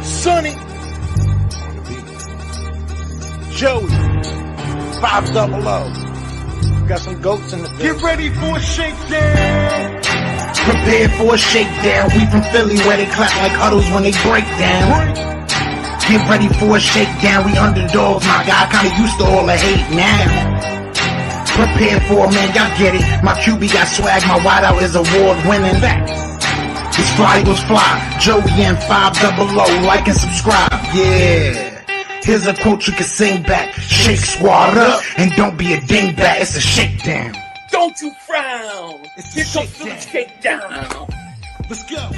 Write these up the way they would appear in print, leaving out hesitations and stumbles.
Sonny, Joey, 500. Got some goats in the building. Get ready for a shakedown. Prepare for a shakedown. We from Philly where they clap like huddles when they break down. Get ready for a shakedown. We underdogs, my guy. Kinda used to all the hate now. Prepare for it, man. Y'all get it. My QB got swag. My wideout is award winning. His fly was fly. Joey and 500. Like and subscribe. Yeah. Here's a quote you can sing back. Shake squad up and don't be a dingbat. It's a shakedown. Don't you frown. Here comes the shakedown. Let's go.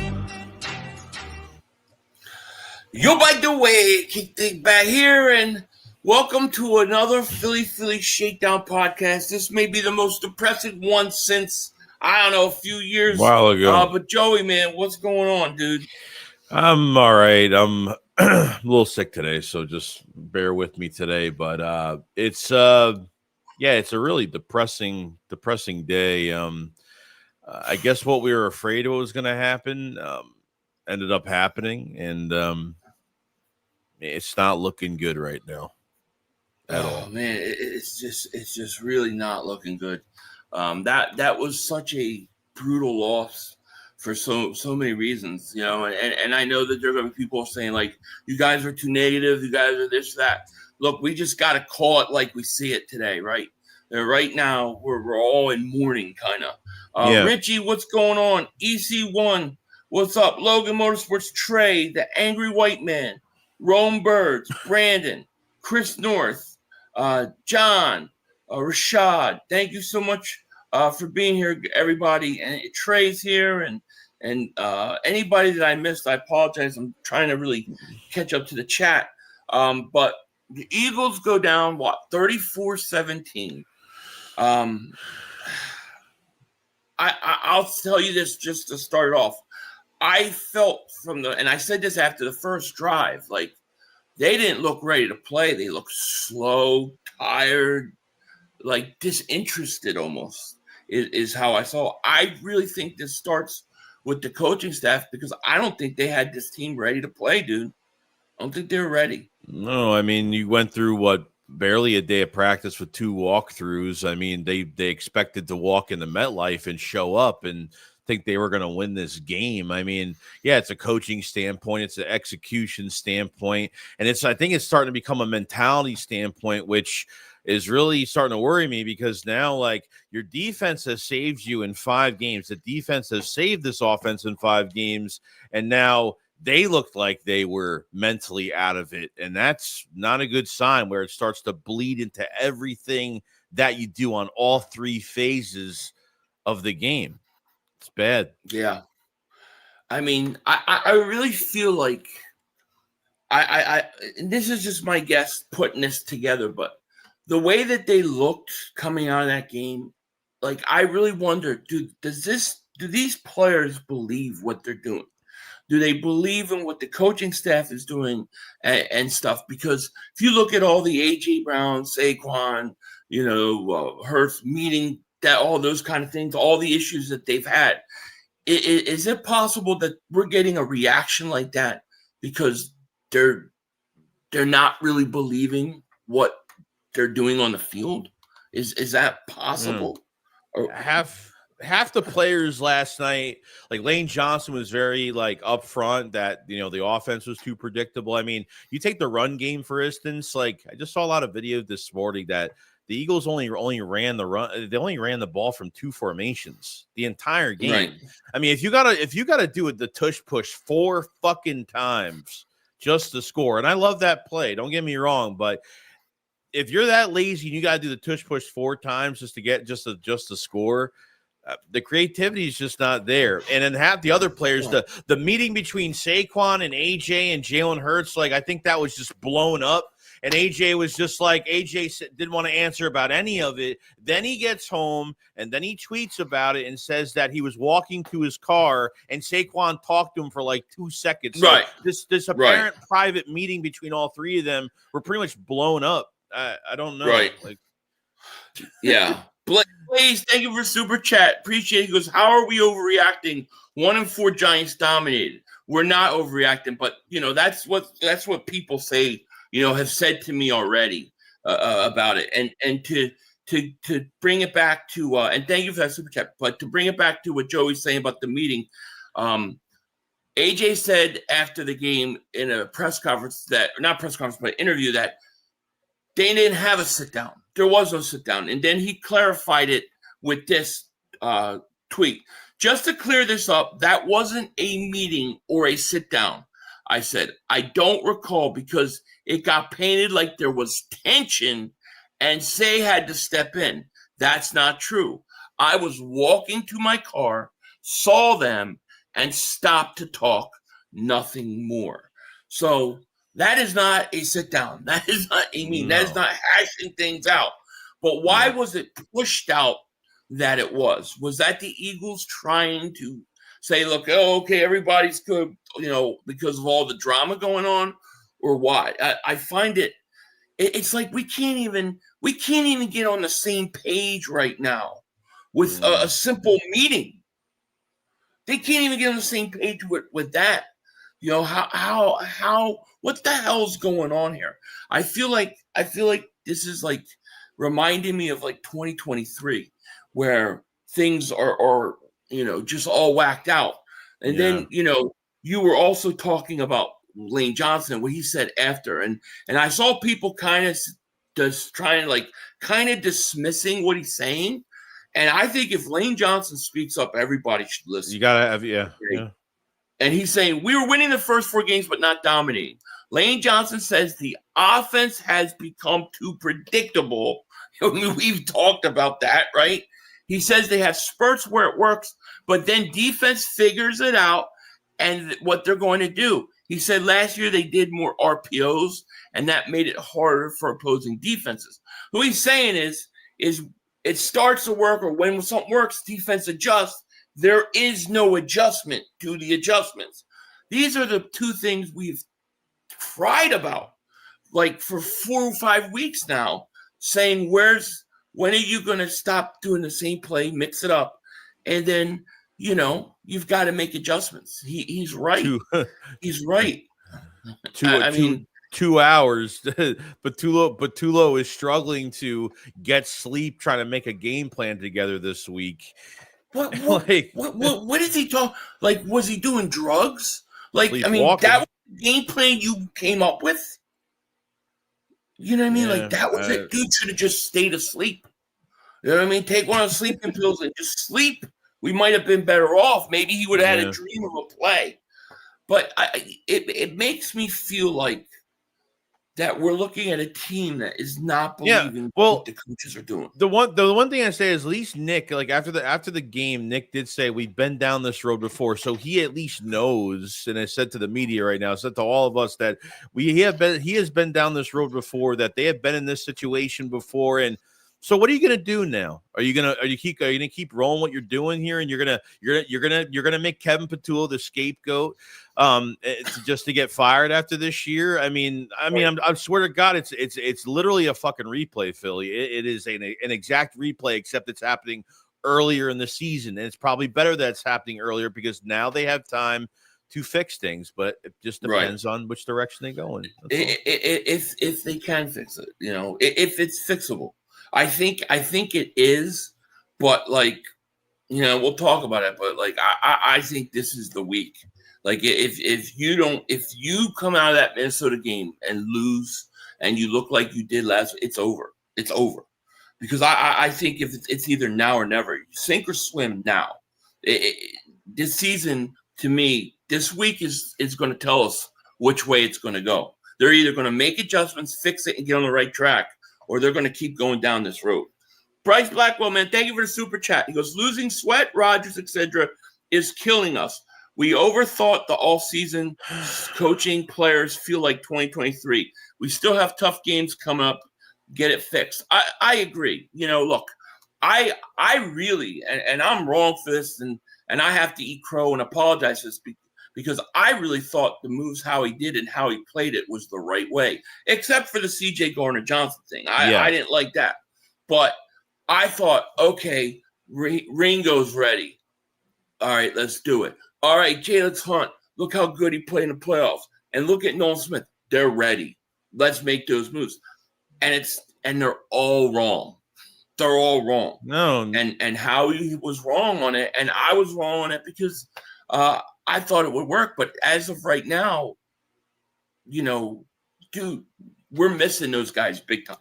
Yo, by the way, kick things back here and welcome to another Philly Shakedown podcast. This may be the most depressing one since, I don't know, a few years. A while ago. But Joey, man, what's going on, dude? I'm all right. I'm a little sick today, so just bear with me today. But it's a really depressing day. I guess what we were afraid of was going to happen ended up happening, and it's not looking good right now at all. Man, it's just really not looking good. That was such a brutal loss for so many reasons, you know, and I know that there are going to be people saying, like, you guys are too negative, you guys are this, that. Look, we just got to call it like we see it today, right? Right now, we're all in mourning, kind of. Yeah. Richie, what's going on? EC1, what's up? Logan Motorsports, Trey, the Angry White Man, Rome Birds, Brandon, Chris North, John, Rashad. Thank you so much for being here, everybody. And Trey's here, and anybody that I missed, I apologize. I'm trying to really catch up to the chat. But the Eagles go down, 34-17. I'll tell you this just to start it off. I felt and I said this after the first drive, like, they didn't look ready to play. They looked slow, tired, like disinterested almost is how I saw. I really think this starts with the coaching staff, because I don't think they had this team ready to play, dude. I don't think they were ready. No, I mean, you went through barely a day of practice with 2 walkthroughs. I mean, they expected to walk in the MetLife and show up and think they were going to win this game. I mean, yeah, it's a coaching standpoint, it's an execution standpoint, and I think it's starting to become a mentality standpoint, which is really starting to worry me, because now, like, your defense has saved you in 5 games. The defense has saved this offense in 5 games, and now they looked like they were mentally out of it, and that's not a good sign, where it starts to bleed into everything that you do on all 3 phases of the game. It's bad. Yeah. I mean, I really feel like I and this is just my guess putting this together, but the way that they looked coming out of that game, like, I really wonder, do these players believe what they're doing? Do they believe in what the coaching staff is doing and stuff? Because if you look at all the A.J. Brown, Saquon, Hurts meeting, that all those kind of things, all the issues that they've had, is it possible that we're getting a reaction like that because they're not really believing what they're doing on the field? Is that possible? Half the players last night, like Lane Johnson, was very upfront that the offense was too predictable. I mean, you take the run game, for instance. Like, I just saw a lot of video this morning that the Eagles only ran the run. They only ran the ball from 2 formations the entire game. Right. I mean, if you gotta do the tush push 4 fucking times just to score, and I love that play, don't get me wrong, but if you're that lazy and you gotta do the tush push 4 times just to get just to score, the creativity is just not there. And then half the other players, the meeting between Saquon and AJ and Jalen Hurts, I think that was just blown up. And AJ was just AJ didn't want to answer about any of it. Then he gets home and then he tweets about it and says that he was walking to his car and Saquon talked to him for 2 seconds. Right. So this apparent private meeting between all 3 of them were pretty much blown up. I don't know. Right. Yeah. Blaze, thank you for super chat. Appreciate it. He goes, how are we overreacting? 1-4 Giants dominated. we're not overreacting, but that's what people say, have said to me already about it, and to bring it back to and thank you for that super chat, but to bring it back to what Joey's saying about the meeting, AJ said after the game in a press conference but interview, that they didn't have a sit down. There was no sit down, and then he clarified it with this tweet. Just to clear this up, that wasn't a meeting or a sit down. I said, I don't recall, because it got painted like there was tension and Say had to step in. That's not true. I was walking to my car, saw them, and stopped to talk. Nothing more. So that is not a sit down. That is not a meeting. No. That is not hashing things out. But why was it pushed out that it was? Was that the Eagles trying to say, look, okay, everybody's good, because of all the drama going on, or why? I find it's like we can't even get on the same page right now with a simple meeting. They can't even get on the same page with that. How what the hell's going on here? I feel like this is like reminding me of like 2023, where things are just all whacked out. And then you were also talking about Lane Johnson, what he said after, and I saw people kind of just trying to kind of dismissing what he's saying. And I think if Lane Johnson speaks up, everybody should listen. You gotta have, yeah. And he's saying, we were winning the first 4 games, but not dominating. Lane Johnson says the offense has become too predictable. We've talked about that, right? He says they have spurts where it works, but then defense figures it out and what they're going to do. He said last year they did more RPOs, and that made it harder for opposing defenses. What he's saying is it starts to work, or when something works, defense adjusts. There is no adjustment to the adjustments. These are the two things we've cried about for 4 or 5 weeks now, saying when are you going to stop doing the same play, mix it up, and then you've got to make adjustments. He's right. He's right. 2 hours, but Tulo is struggling to get sleep, trying to make a game plan together this week. What is he talking? Was he doing drugs? That was the game plan you came up with. You know what I mean? Yeah, that was it. Dude should have just stayed asleep. You know what I mean? Take one of the sleeping pills and just sleep. We might have been better off. Maybe he would have had a dream of a play. But it makes me feel like that we're looking at a team that is not believing what the coaches are doing. The one thing I say is, at least Nick, after the game, Nick did say we've been down this road before, so he at least knows. And I said to the media right now, said to all of us that he has been down this road before, that they have been in this situation before. And so, what are you going to do now? Are you going to keep rolling what you're doing here, and you're going to make Kevin Patullo the scapegoat just to get fired after this year? I swear to God, it's literally a fucking replay, Philly. It is an exact replay, except it's happening earlier in the season, and it's probably better that it's happening earlier, because now they have time to fix things. But it just depends on which direction they go in. If they can fix it, if it's fixable. I think it is, but we'll talk about it. But I think this is the week. If you come out of that Minnesota game and lose, and you look like you did last, it's over. It's over, because I think if it's either now or never, sink or swim now. This season, to me, this week is going to tell us which way it's going to go. They're either going to make adjustments, fix it, and get on the right track, or they're going to keep going down this road. Bryce Blackwell, man, thank you for the super chat. He goes, losing Sweat, Rodgers, etc. is killing us. We overthought the all-season. Coaching players feel like 2023. We still have tough games coming up. Get it fixed. I agree. Look, I really, and I'm wrong for this, and I have to eat crow and apologize for this, because I really thought the moves, how he did and how he played it, was the right way, except for the C.J. Gardner-Johnson thing. I didn't like that. But I thought, okay, Ringo's ready. All right, let's do it. All right, Jay, let's hunt. Look how good he played in the playoffs. And look at Nolan Smith. They're ready. Let's make those moves. And they're all wrong. They're all wrong. No. And Howie was wrong on it, and I was wrong on it because I thought it would work. But as of right now, dude, we're missing those guys big time.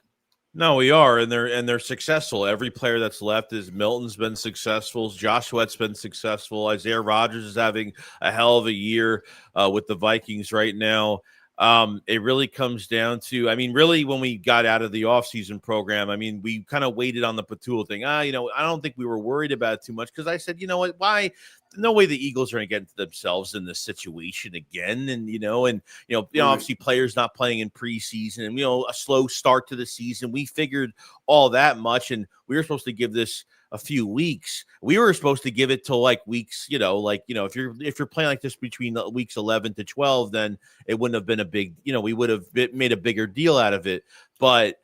No, we are, and they're successful. Every player that's left is Milton's been successful. Josh Sweat's been successful. Isaiah Rodgers is having a hell of a year with the Vikings right now. It really comes down to, really when we got out of the offseason program, we kind of waited on the Patul thing. I don't think we were worried about it too much because I said, you know what, why? No way the Eagles are going to get into themselves in this situation again. And, obviously players not playing in preseason and, a slow start to the season. We figured all that much, and we were supposed to give this a few weeks. We were supposed to give it till weeks, if you're playing like this between weeks 11 to 12, then it wouldn't have been a big, we would have made a bigger deal out of it. But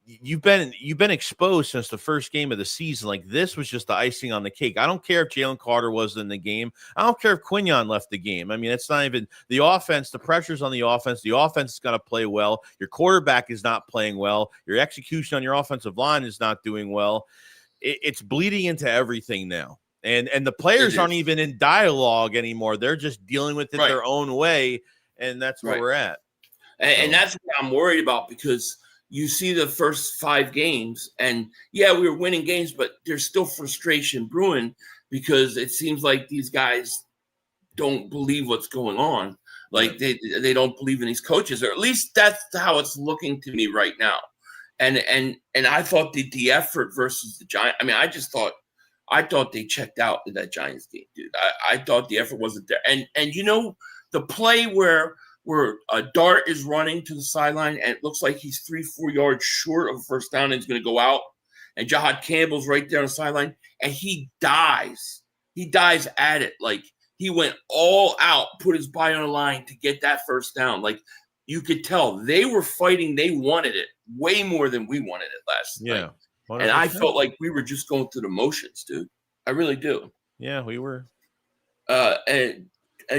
you've been exposed since the first game of the season. Like, this was just the icing on the cake. I don't care if Jalen Carter was in the game. I don't care if Quinyon left the game. It's not even the offense. The pressure's on the offense. The offense is going to play well. Your quarterback is not playing well. Your execution on your offensive line is not doing well. It's bleeding into everything now. And the players aren't even in dialogue anymore. They're just dealing with it their own way. And that's where we're at. And that's what I'm worried about, because you see the first 5 games and we were winning games, but there's still frustration brewing because it seems like these guys don't believe what's going on. Like they don't believe in these coaches, or at least that's how it's looking to me right now. And I thought the effort versus the Giants, I thought they checked out in that Giants game, dude. I thought the effort wasn't there. And the play where Dart is running to the sideline and it looks like he's 3-4 yards short of a first down and he's going to go out, and Jahad Campbell's right there on the sideline and he dies. He dies at it. Like, he went all out, put his body on the line to get that first down. Like, you could tell they were fighting. They wanted it way more than we wanted it last night. 100%. And I felt like we were just going through the motions, dude. I really do. Yeah, we were. And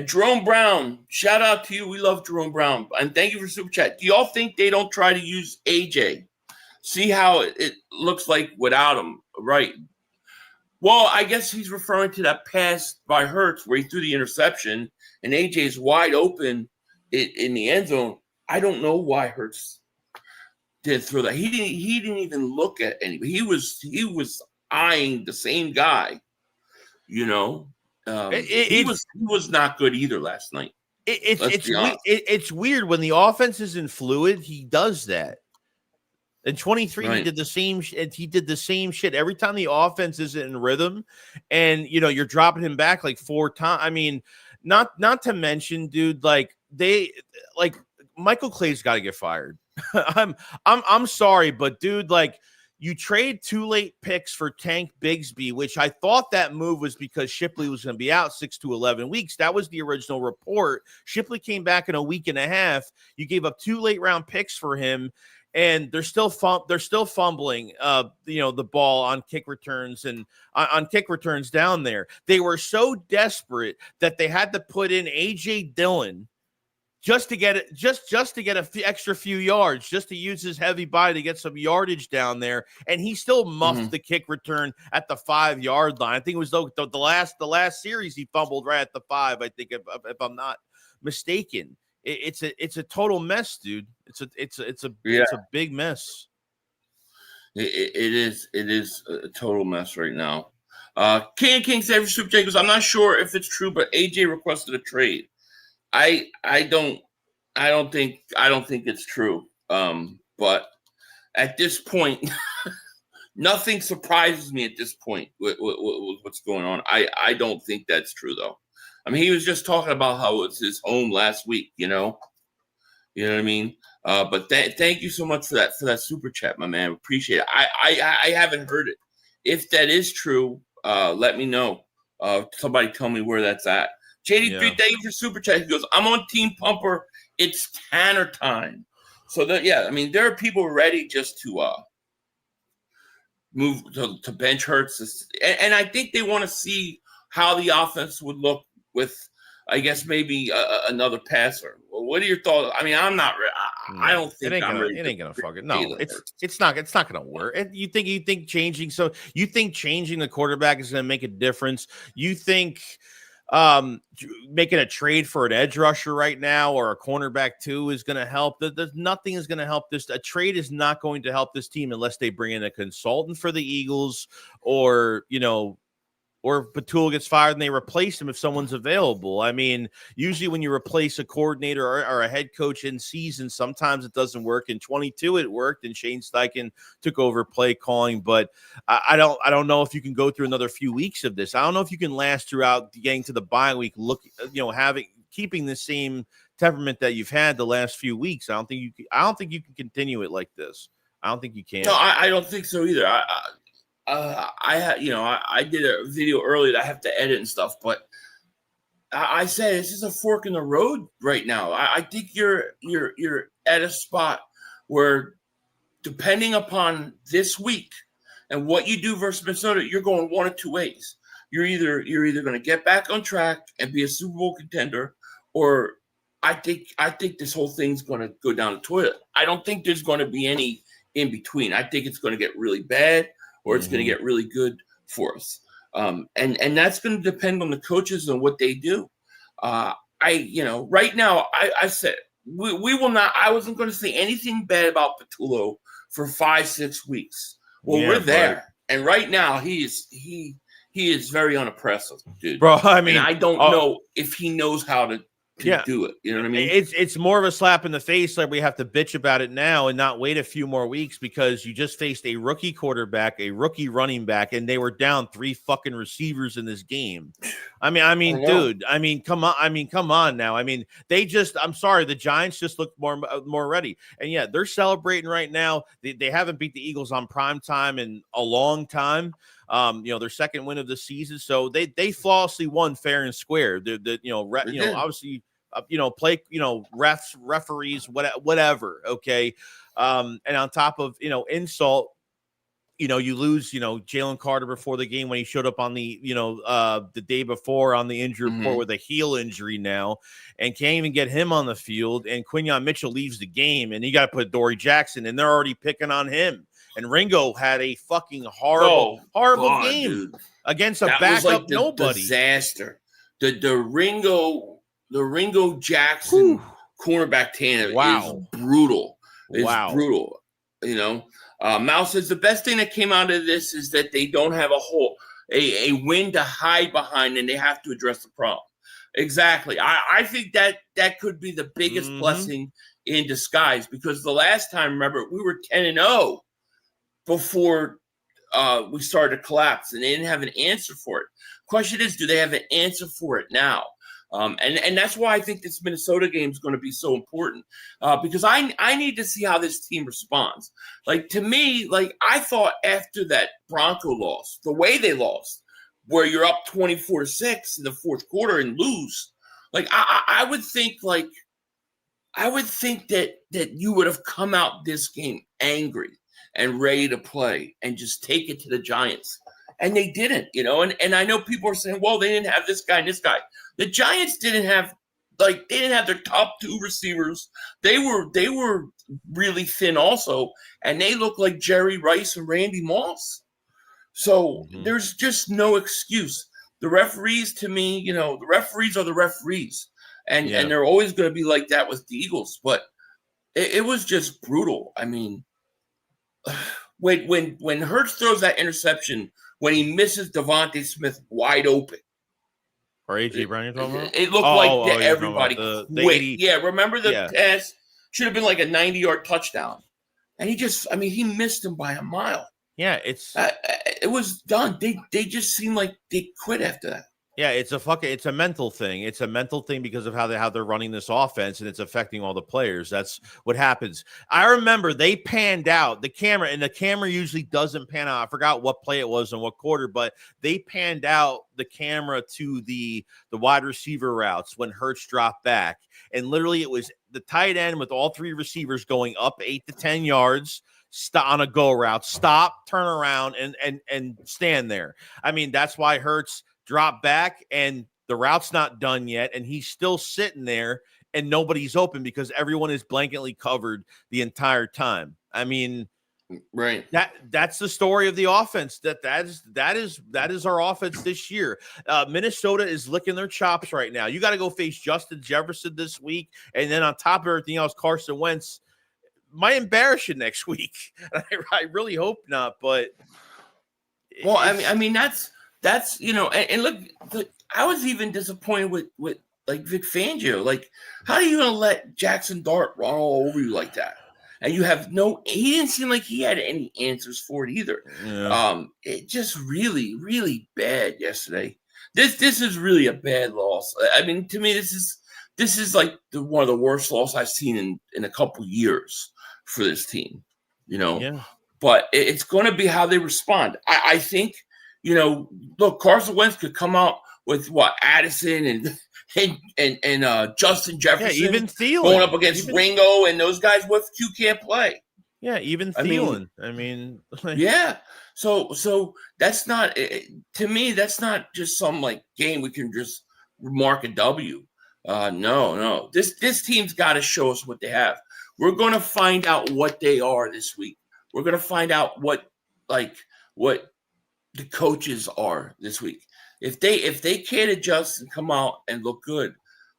Jerome Brown, shout out to you. We love Jerome Brown. And thank you for Super Chat. Do y'all think they don't try to use AJ? See how it looks like without him, right? Well, I guess he's referring to that pass by Hurts where he threw the interception and AJ's wide open in the end zone. I don't know why Hurts did throw that. He didn't even look at anybody. He was eyeing the same guy, He was not good either last night. It's weird when the offense isn't fluid. He does that. In 23, he did the same. He did the same shit every time the offense isn't in rhythm, and you're dropping him back like 4 times. Not to mention, dude, Michael Clay's got to get fired. I'm sorry, but dude, you trade 2 late picks for Tank Bigsby, which I thought that move was because Shipley was going to be out 6 to 11 weeks. That was the original report. Shipley came back in a week and a half. You gave up 2 late round picks for him, and they're still fumbling the ball on kick returns and on kick returns down there. They were so desperate that they had to put in AJ Dillon just to get it, just to get a extra few yards, just to use his heavy body to get some yardage down there, and he still muffed the kick return at the 5-yard line. I think it was the last series he fumbled right at the 5. I think if I'm not mistaken, it's a total mess, dude. It's a big mess. It is a total mess right now. King said Super Jacobs, I'm not sure if it's true, but AJ requested a trade. I don't think it's true. But at this point, nothing surprises me at this point with what's going on. I don't think that's true though. He was just talking about how it's his home last week, You know what I mean? But thank you so much for that super chat, my man. Appreciate it. I haven't heard it. If that is true, let me know. Somebody tell me where that's at. JD3, thank you for super chat. He goes, I'm on Team Pumper. It's Tanner time. So there are people ready just to move to bench Hurts, and I think they want to see how the offense would look with I guess maybe another passer. Well, what are your thoughts? I mean, I'm not. I don't think it ain't gonna fucking no. It's not gonna work. You think changing the quarterback is gonna make a difference? You think making a trade for an edge rusher right now or a cornerback too is going to help? Nothing is going to help this. A trade is not going to help this team unless they bring in a consultant for the Eagles, or or if Batul gets fired and they replace him if someone's available. I mean, usually when you replace a coordinator or a head coach in season, sometimes it doesn't work. In 22, it worked, and Shane Steichen took over play calling. But I don't know if you can go through another few weeks of this. I don't know if you can last throughout getting to the bye week. Keeping the same temperament that you've had the last few weeks. I don't think you can continue it like this. I don't think you can. No, I don't think so either. I did a video earlier that I have to edit and stuff, but I said this is a fork in the road right now. I think you're at a spot where, depending upon this week and what you do versus Minnesota, you're going one of two ways. You're either going to get back on track and be a Super Bowl contender, or I think this whole thing's going to go down the toilet. I don't think there's going to be any in between. I think it's going to get really bad, or it's going to get really good for us. And that's going to depend on the coaches and what they do. Right now, I said we will not. I wasn't going to say anything bad about Patullo for 5-6 weeks. Well, we're there, and right now he is very unimpressive, dude. Bro, I mean, and I don't know if he knows how to do it. You know what I mean? It's more of a slap in the face. Like, we have to bitch about it now and not wait a few more weeks, because you just faced a rookie quarterback, a rookie running back, and they were down 3 fucking receivers in this game. I mean, dude. Come on now. I mean, I'm sorry, the Giants just look more ready, and yeah, they're celebrating right now. They haven't beat the Eagles on prime time in a long time. Their second win of the season, so they flawlessly won fair and square. Obviously, refs, referees, whatever. Okay, and on top of insult, you lose Jalen Carter before the game when he showed up on the the day before on the injury report with a heel injury now, and can't even get him on the field. And Quinyon Mitchell leaves the game, and you got to put Dory Jackson, and they're already picking on him. And Ringo had a fucking horrible game, dude, against a backup nobody. Disaster. The Ringo Jackson cornerback tandem is brutal. It's brutal. Mal says the best thing that came out of this is that they don't have a win to hide behind, and they have to address the problem. Exactly. I think that could be the biggest blessing in disguise, because the last time, remember, we were 10-0 before we started to collapse, and they didn't have an answer for it. Question is, do they have an answer for it now? And that's why I think this Minnesota game is going to be so important, because I need to see how this team responds. Like, to me, I thought after that Bronco loss, the way they lost, where you're up 24-6 in the fourth quarter and lose, I would think that you would have come out this game angry and ready to play and just take it to the Giants. And they didn't, and I know people are saying, well, they didn't have this guy and this guy. The Giants didn't have their top 2 receivers. They were really thin also, and they looked like Jerry Rice and Randy Moss. So there's just no excuse. The referees, to me, the referees are the referees, and they're always going to be like that with the Eagles. But it was just brutal. I mean, when Hurts throws that interception, when he misses Devontae Smith wide open, or AJ Brown, you're talking about? It looked everybody quit. Remember the pass should have been like a 90-yard touchdown, and he missed him by a mile. Yeah, it was done. They just seemed like they quit after that. Yeah, it's a mental thing. It's a mental thing because of how they're running this offense, and it's affecting all the players. That's what happens. I remember they panned out the camera, and the camera usually doesn't pan out. I forgot what play it was and what quarter, but they panned out the camera to the wide receiver routes when Hurts dropped back, and literally it was the tight end with all 3 receivers going up 8 to 10 yards. On a go route, stop, turn around, and stand there. I mean, that's why Hurts dropped back and The route's not done yet, and he's still sitting there, and nobody's open because everyone is blanketly covered the entire time. I mean, right. That's the story of the offense. That is our offense this year. Minnesota is licking their chops right now. You got to go face Justin Jefferson this week, and then on top of everything else, Carson Wentz might embarrass you next week. I really hope not, but well, I mean that's and look, I was even disappointed with like Vic Fangio. Like, how are you gonna let Jackson Dart run all over you like that? And you have he didn't seem like he had any answers for it either. Yeah. It just really, really bad yesterday. This is really a bad loss. I mean, to me, this is like one of the worst losses I've seen in a couple years for this team. Yeah. But it's going to be how they respond. I think, look, Carson Wentz could come out with Addison and Justin Jefferson, even Thielen going up against Ringo and those guys. What if you can't play? Yeah, even Thielen. I mean yeah. So that's not, to me, that's not just some like game we can just mark a W. No. This team's got to show us what they have. We're going to find out what they are this week. We're going to find out what the coaches are this week. If they can't adjust and come out and look good,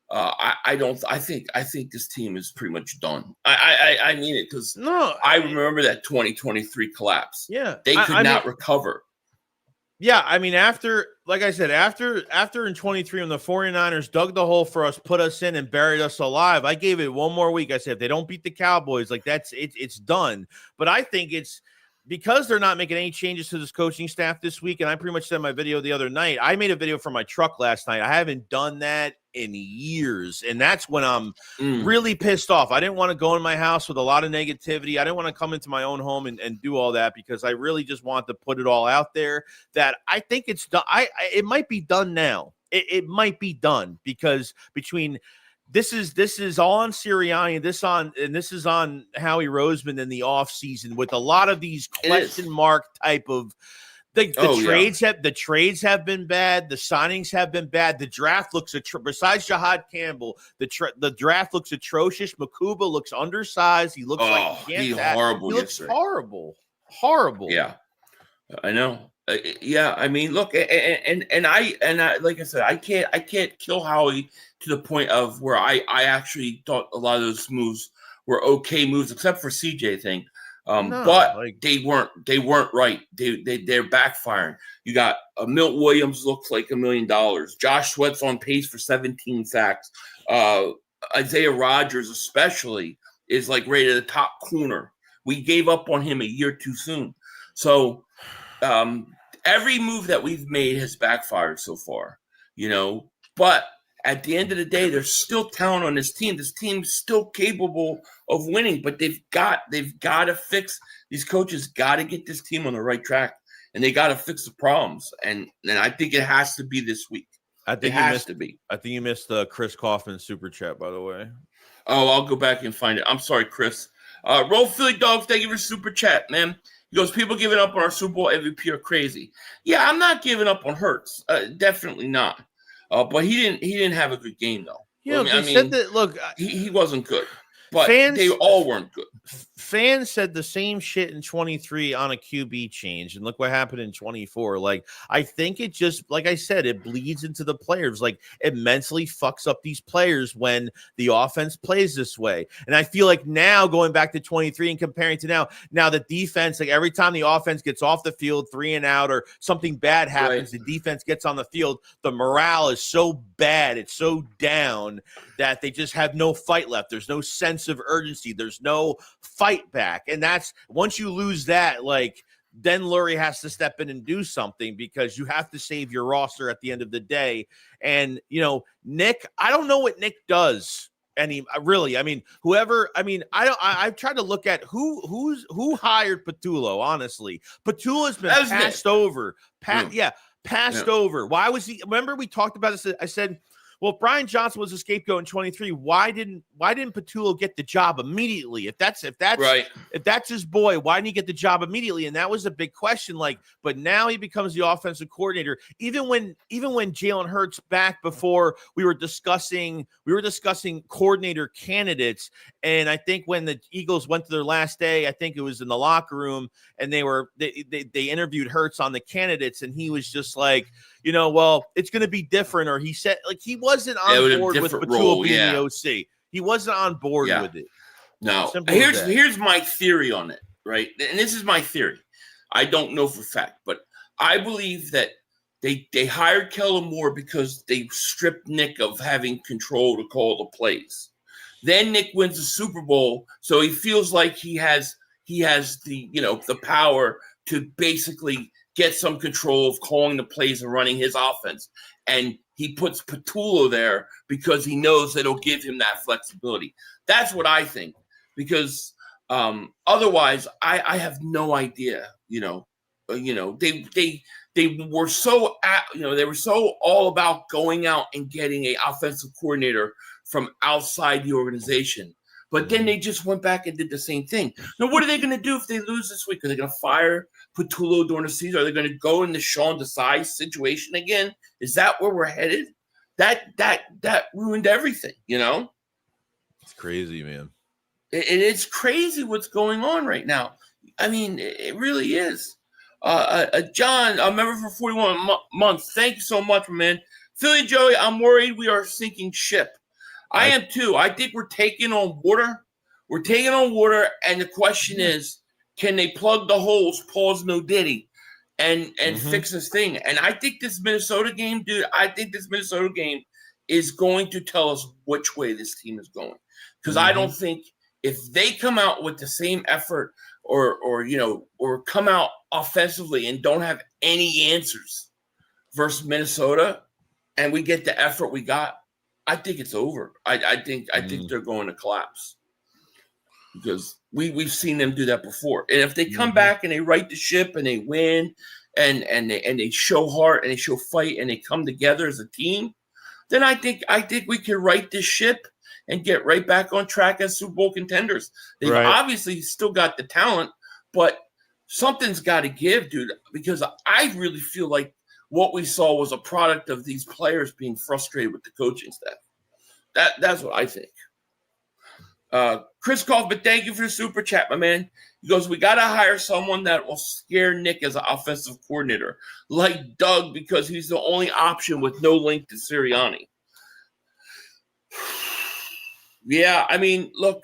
I think this team is pretty much done. I mean it, because I remember that 2023 collapse. Yeah, they could not recover. Yeah, I mean, after in 23, when the 49ers dug the hole for us, put us in, and buried us alive, I gave it one more week. I said, if they don't beat the Cowboys, like it's done. But I think it's because they're not making any changes to this coaching staff this week. And I pretty much said in my video the other night, I made a video from my truck last night. I haven't done that in years. And that's when I'm really pissed off. I didn't want to go in my house with a lot of negativity. I didn't want to come into my own home and do all that, because I really just want to put it all out there that I think it's done. It might be done now. It might be done, because between this is all on Sirianni, this is on Howie Roseman in the offseason, with a lot of these question mark type of the trades have been bad, the signings have been bad, the draft looks besides Jahad Campbell, the draft looks atrocious. Makuba looks undersized. He looks he's horrible. He looks horrible. Yeah, I know. Yeah, I mean, look, and I like I said, I can't kill Howie to the point of where I actually thought a lot of those moves were okay moves, except for CJ thing. But they weren't right. They're backfiring. You got Milt Williams looks like $1 million. Josh Sweat's on pace for 17 sacks. Isaiah Rodgers especially is like rated the top corner. We gave up on him a year too soon. So every move that we've made has backfired so far, but at the end of the day, there's still talent on this team. This team's still capable of winning, but they've got to fix. These coaches got to get this team on the right track, and they got to fix the problems. And I think it has to be this week. I think I think you missed the Chris Kaufman super chat, by the way. Oh, I'll go back and find it. I'm sorry, Chris. Roll Philly Dogs, thank you for super chat, man. He goes, people giving up on our Super Bowl MVP are crazy. Yeah, I'm not giving up on Hurts. Definitely not. But he didn't have a good game, though. Yeah, I mean, said that, look, he wasn't good. But they all weren't good. Fans said the same shit in 23 on a QB change, and look what happened in 24. Like, I think it just, like I said, it bleeds into the players. Like, it mentally fucks up these players when the offense plays this way. And I feel like now, going back to 23 and comparing to now the defense, like every time the offense gets off the field, 3 and out, or something bad happens, the defense gets on the field, the morale is so bad, it's so down, that they just have no fight left. There's no sense of urgency. There's no fight back. And that's, once you lose that, like, then Lurie has to step in and do something, because you have to save your roster at the end of the day. And, Nick, I don't know what Nick does. I've tried to look at who hired Patullo, honestly. Patullo's been passed over. Passed over. Why was he? Remember we talked about this. I said, Well, if Brian Johnson was a scapegoat in 23, why didn't Patullo get the job immediately? If that's Right. if that's his boy, why didn't he get the job immediately? And that was a big question. Like, but now he becomes the offensive coordinator. Even when Jalen Hurts back before we were discussing coordinator candidates, and I think when the Eagles went to their last day, I think it was in the locker room, and they interviewed Hurts on the candidates, and he was just like, well, it's going to be different, or he said, like, he wasn't on board with Patullo being the OC. He wasn't on board with it. No. Here's my theory on it, right? And this is my theory. I don't know for fact, but I believe that they hired Kellen Moore because they stripped Nick of having control to call the plays. Then Nick wins the Super Bowl, so he feels like he has the the power to basically get some control of calling the plays and running his offense. And he puts Patullo there because he knows that it'll give him that flexibility. That's what I think. Because otherwise, I have no idea. They were so they were so all about going out and getting an offensive coordinator from outside the organization. But then they just went back and did the same thing. Now, what are they going to do if they lose this week? Are they going to fire Patullo during the season? Are they going to go in the Sean Desai situation again? Is that where we're headed? That ruined everything, It's crazy, man. It is crazy what's going on right now. I mean, it really is. John, a member for 41 months. Thank you so much, man. Philly Joey, I'm worried we are sinking ship. I am too. I think we're taking on water. We're taking on water, and the question is, can they plug the holes, pause no diddy, and fix this thing? And I think this Minnesota game, dude, is going to tell us which way this team is going. Because I don't think if they come out with the same effort or come out offensively and don't have any answers versus Minnesota, and we get the effort we got, I think it's over. I think they're going to collapse because we've seen them do that before. And if they come back and they right the ship and they win and they show heart and they show fight and they come together as a team, then I think we can right this ship and get right back on track as Super Bowl contenders. They've obviously still got the talent, but something's got to give, dude, because I really feel like what we saw was a product of these players being frustrated with the coaching staff. That's what I think. Chris Kaufman, thank you for the super chat, my man. He goes, we got to hire someone that will scare Nick as an offensive coordinator, like Doug, because he's the only option with no link to Sirianni. Yeah, I mean, look,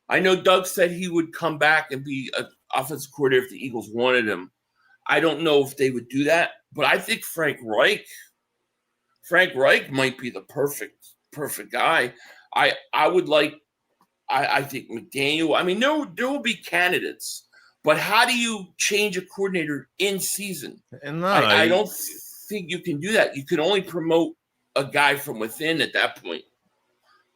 I know Doug said he would come back and be an offensive coordinator if the Eagles wanted him. I don't know if they would do that, but I think Frank Reich might be the perfect guy. I think McDaniel. I mean, there will be candidates, but how do you change a coordinator in season? And I don't think you can do that. You can only promote a guy from within at that point.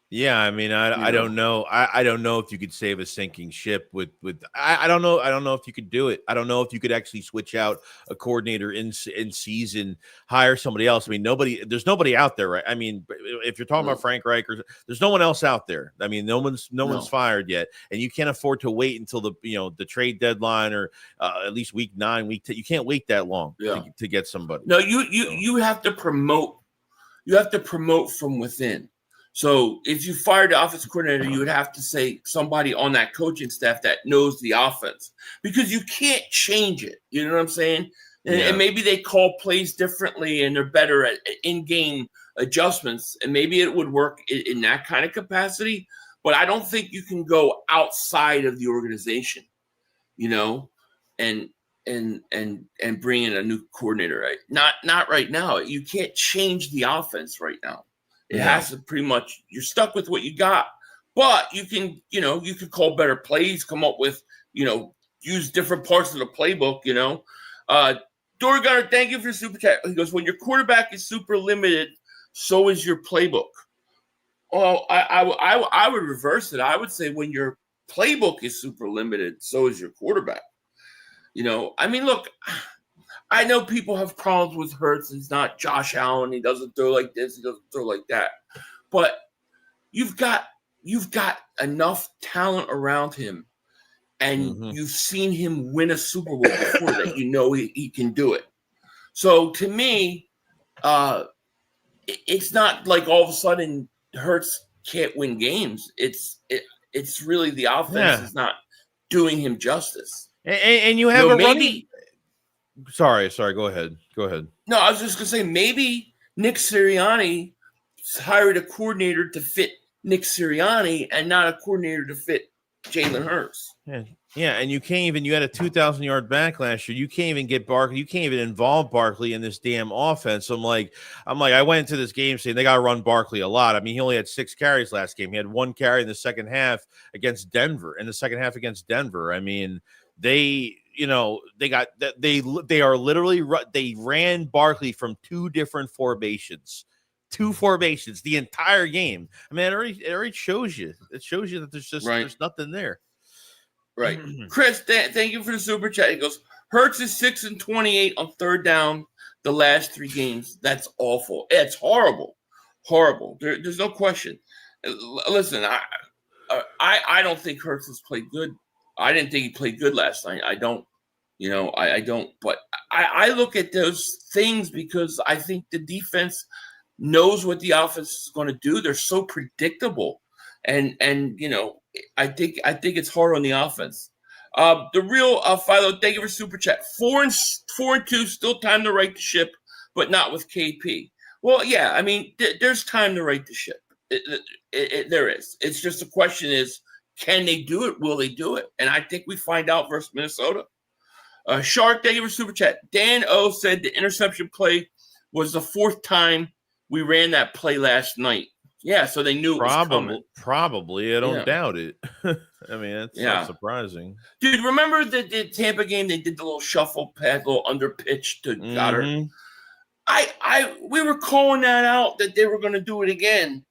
Yeah, I mean, I don't know. I don't know if you could save a sinking ship with I don't know. I don't know if you could do it. I don't know if you could actually switch out a coordinator in season, hire somebody else. I mean, there's nobody out there, right? I mean, if you're talking about Frank Reich, there's no one else out there. I mean, no one's fired yet, and you can't afford to wait until the trade deadline or at least week 9, week 10. You can't wait that long to get somebody. No, you have to promote. You have to promote from within. So if you fired the offensive coordinator, you would have to say somebody on that coaching staff that knows the offense because you can't change it. You know what I'm saying? And maybe they call plays differently and they're better at in-game adjustments. And maybe it would work in that kind of capacity. But I don't think you can go outside of the organization, and bring in a new coordinator. Right? Not right now. You can't change the offense right now. It has to pretty much, you're stuck with what you got, but you can call better plays, come up with, use different parts of the playbook, Dory Gunner, thank you for your super chat. He goes, when your quarterback is super limited, so is your playbook. Well, I would reverse it. I would say when your playbook is super limited, so is your quarterback. I mean, look, I know people have problems with Hurts. It's not Josh Allen. He doesn't throw like this. He doesn't throw like that. But you've got enough talent around him, and you've seen him win a Super Bowl before that. You know he can do it. So to me, it's not like all of a sudden Hurts can't win games. It's really the offense is not doing him justice. And you have running. Sorry. Go ahead. No, I was just gonna say maybe Nick Sirianni hired a coordinator to fit Nick Sirianni and not a coordinator to fit Jalen Hurts. Yeah, and you can't even. You had a 2,000-yard back last year. You can't even get Barkley. You can't even involve Barkley in this damn offense. I'm like, I went into this game saying they got to run Barkley a lot. I mean, he only had 6 carries last game. He had 1 carry in the second half against Denver. I mean, they ran Barkley from 2 different formations. 2 formations the entire game. I mean, it already shows you. It shows you that there's nothing there. Right. Chris, thank you for the super chat. He goes, Hurts is 6-28 on third down the last 3 games. That's awful. It's horrible. There's no question. Listen, I don't think Hurts has played good. I didn't think he played good last night. I don't. But I look at those things because I think the defense knows what the offense is going to do. They're so predictable. And I think it's hard on the offense. The real Philo, thank you for super chat. 4-2, still time to right the ship, but not with KP. Well, yeah, I mean, there's time to right the ship. There is. It's just the question is, can they do it? Will they do it? And I think we find out versus Minnesota. Shark, thank you for super chat. Dan O said the interception play was the 4th time we ran that play last night. Yeah, so they knew it was coming. Probably. I don't doubt it. I mean, it's not surprising. Dude, remember the Tampa game? They did the little shuffle pass, little under pitch to Goddard. We were calling that out that they were going to do it again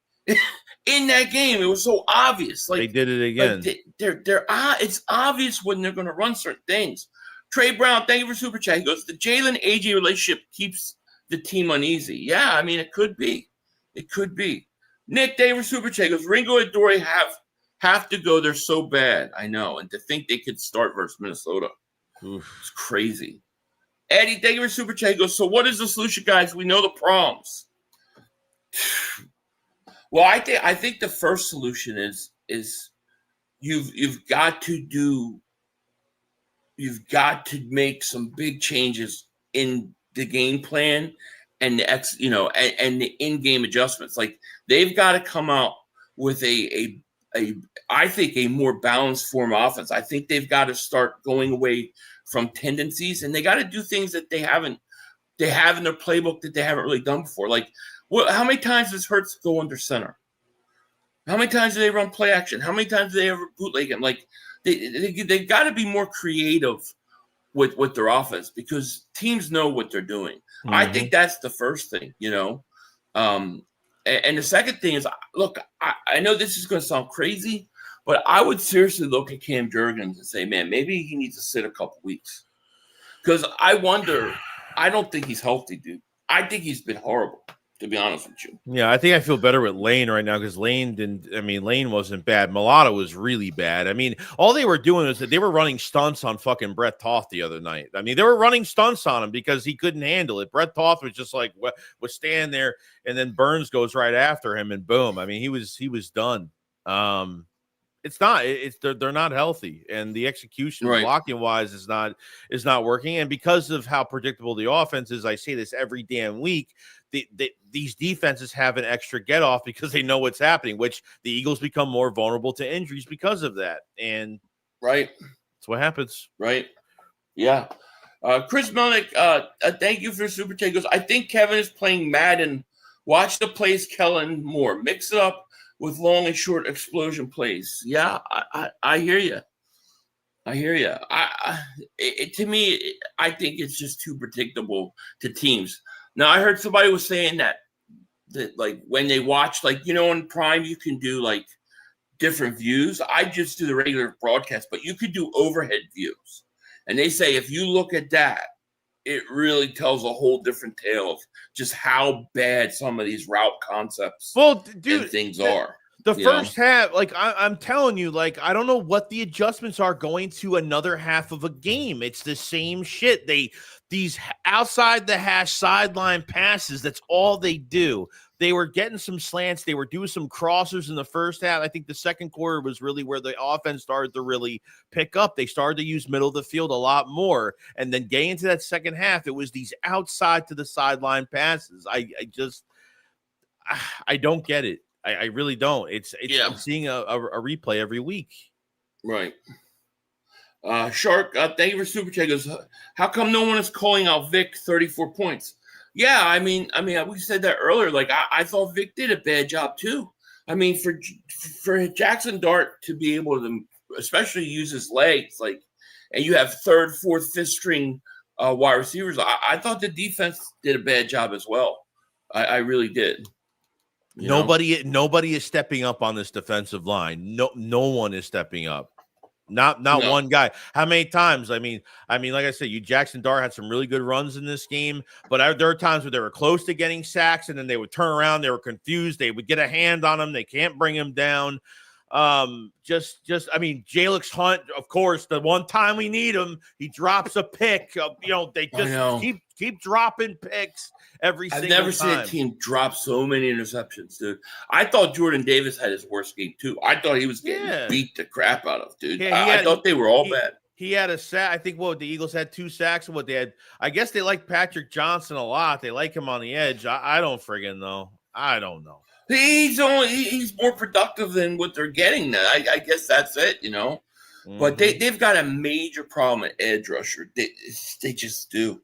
in that game. It was so obvious. Like they did it again. It's obvious when they're going to run certain things. Trey Brown, thank you for super chat. He goes, the Jalen AJ relationship keeps the team uneasy. Yeah, I mean, it could be. Nick Davis super chat goes, Ringo and Dory have to go. They're so bad. I know. And to think they could start versus Minnesota. Oof. It's crazy. Eddie, thank you for super chat goes, so what is the solution, guys? We know the problems. Well, I think the first solution is you've got to make some big changes in the game plan and the and the in-game adjustments. Like they've got to come out with I think a more balanced form of offense. I think they've got to start going away from tendencies, and they got to do things that they have in their playbook that they haven't really done before. Like, how many times does Hurts go under center? How many times do they run play action? How many times do they ever bootleg him? Like, they got to be more creative with their offense because teams know what they're doing. Mm-hmm. I think that's the first thing, And the second thing is, look, I know this is going to sound crazy, but I would seriously look at Cam Jurgens and say, man, maybe he needs to sit a couple weeks. Because I don't think he's healthy, dude. I think he's been horrible, to be honest with you. Yeah, I think I feel better with Lane right now because Lane wasn't bad. Mulatto was really bad. I mean, all they were doing was that they were running stunts on fucking Brett Toth the other night. I mean, they were running stunts on him because he couldn't handle it. Brett Toth was just like, was standing there, and then Burns goes right after him, and boom. I mean, he was done. They're not healthy, and the execution blocking wise is not working. And because of how predictable the offense is, I say this every damn week. These defenses have an extra get off because they know what's happening, which the Eagles become more vulnerable to injuries because of that. And that's what happens. Right. Yeah. Chris Melnick, thank you for super chat. Goes, I think Kevin is playing Madden. Watch the plays, Kellen Moore. Mix it up with long and short explosion plays. Yeah, I hear you. To me, I think it's just too predictable to teams. Now, I heard somebody was saying that like when they watch, like, on Prime, you can do like different views. I just do the regular broadcast, but you could do overhead views. And they say if you look at that, it really tells a whole different tale of just how bad some of these route concepts and things are. The first half, like I'm telling you, like I don't know what the adjustments are going to another half of a game. It's the same shit. These outside the hash sideline passes, that's all they do. They were getting some slants. They were doing some crossers in the first half. I think the second quarter was really where the offense started to really pick up. They started to use middle of the field a lot more. And then getting into that second half, it was these outside to the sideline passes. I don't get it. I really don't. I'm seeing a replay every week. Right. Shark, thank you for super chat. Goes, how come no one is calling out Vic 34 points? Yeah, I mean, we said that earlier. Like, I thought Vic did a bad job too. I mean, for Jackson Dart to be able to, especially use his legs, like, and you have third, fourth, fifth string wide receivers. I thought the defense did a bad job as well. I really did. Nobody is stepping up on this defensive line. No one is stepping up. Not one guy. How many times? I mean, like I said, Jackson Dart had some really good runs in this game, but there were times where they were close to getting sacks, and then they would turn around. They were confused. They would get a hand on him. They can't bring him down. I mean, Jalix Hunt, of course, the one time we need him, he drops a pick. They just keep dropping picks every single time. I've never seen a team drop so many interceptions, dude. I thought Jordan Davis had his worst game too. I thought he was getting beat the crap out of, dude. I thought they were all bad. He had a sack. I think the Eagles had 2 sacks. What they had, I guess they like Patrick Johnson a lot. They like him on the edge. I don't friggin' know. I don't know. He's more productive than what they're getting now. I guess that's it, Mm-hmm. But they've got a major problem at edge rusher. They just do.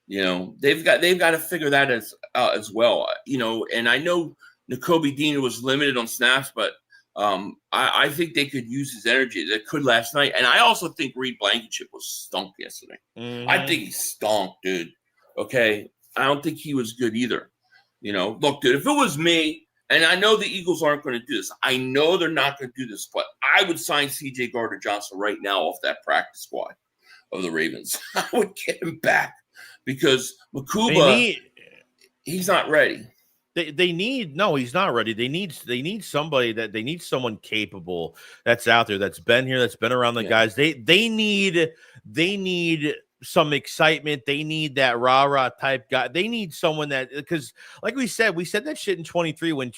They've got to figure that out as well. And I know Nakobe Dean was limited on snaps, but I think they could use his energy. They could last night. And I also think Reed Blankenship was stunk yesterday. Mm-hmm. I think he stunk, dude. Okay. I don't think he was good either. Look, dude, if it was me, and I know the Eagles aren't going to do this. I know they're not going to do this, but I would sign C.J. Gardner-Johnson right now off that practice squad of the Ravens. I would get him back because Makuba, he's not ready. He's not ready. They need somebody they need someone capable that's out there, that's been here, that's been around the guys. They need some excitement. They need that rah-rah type guy. They need someone because like we said that shit in 23 when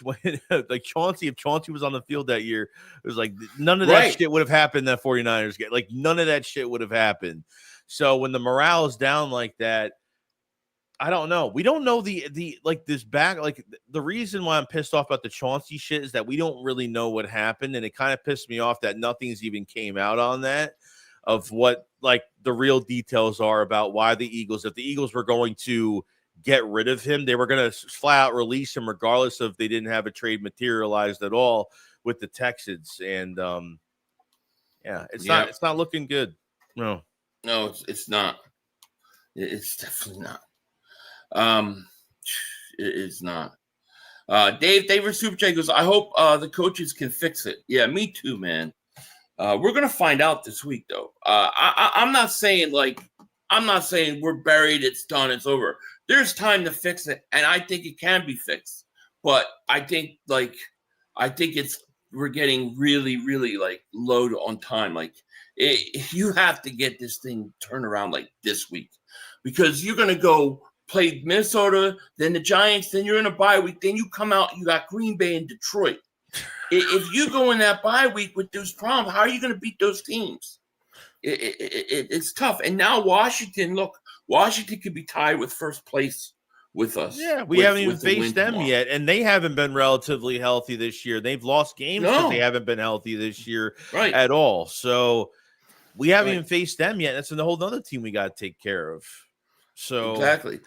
like Chauncey, if Chauncey was on the field that year, it was like none of that shit would have happened in that 49ers game. Like none of that shit would have happened. So when the morale is down like that, I don't know. We don't know the like this back. Like the reason why I'm pissed off about the Chauncey shit is that we don't really know what happened. And it kind of pissed me off that nothing's even came out on that of what like the real details are about why the Eagles, if the Eagles were going to get rid of him, they were going to flat out release him regardless of they didn't have a trade materialized at all with the Texans. And it's not looking good. No, it's not. It's definitely not. It is not. David Super J goes, I hope the coaches can fix it. Yeah, me too, man. We're gonna find out this week, though. I'm not saying we're buried, it's done, it's over. There's time to fix it, and I think it can be fixed. But I think we're getting really, really like low on time. Like you have to get this thing turned around like this week, because you're gonna go play Minnesota, then the Giants, then you're in a bye week, then you come out, you got Green Bay and Detroit. If you go in that bye week with those problems, how are you going to beat those teams? It's tough. And now Washington could be tied with first place with us. Yeah, we haven't even faced them yet, and they haven't been relatively healthy this year. They've lost games because they haven't been healthy this year at all. So we haven't even faced them yet. That's a whole other team we got to take care of. So exactly.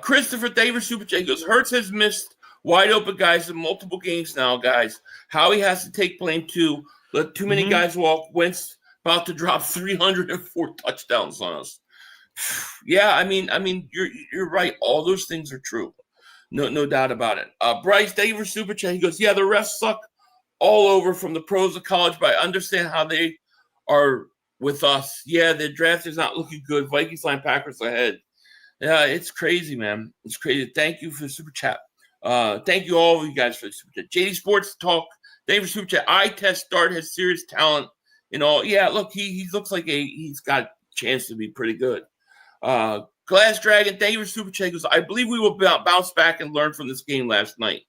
Christopher Davis Super J goes, Hurts has missed wide open guys in multiple games now, guys. Howie has to take blame too. Let too many guys walk. Wentz about to drop 304 touchdowns on us. Yeah, I mean, you're right. All those things are true. No doubt about it. Bryce Davis Super Chat, he goes, yeah, the refs suck all over from the pros of college, but I understand how they are with us. Yeah, the draft is not looking good. Vikings line, Packers ahead. Yeah, it's crazy, man. It's crazy. Thank you for the super chat. Thank you all of you guys for the super chat. JD Sports Talk. Thank you for super chat. Eye test start has serious talent and all. Yeah, look, he looks like he's got a chance to be pretty good. Glass Dragon, thank you for super chat. I believe we will bounce back and learn from this game last night.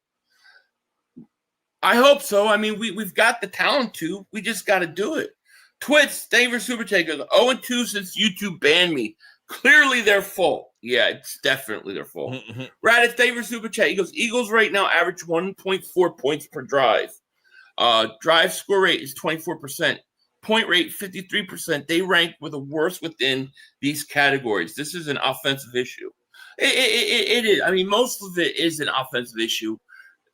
I hope so. I mean, we've got the talent to. We just got to do it. Twits, thank you for super chat. 0-2 since YouTube banned me. Clearly their fault. Yeah, it's definitely their fault. Raditz, thank you for super chat. He goes, Eagles right now average 1.4 points per drive. Drive score rate is 24%. Point rate, 53%. They rank with the worst within these categories. This is an offensive issue. It is. I mean, most of it is an offensive issue.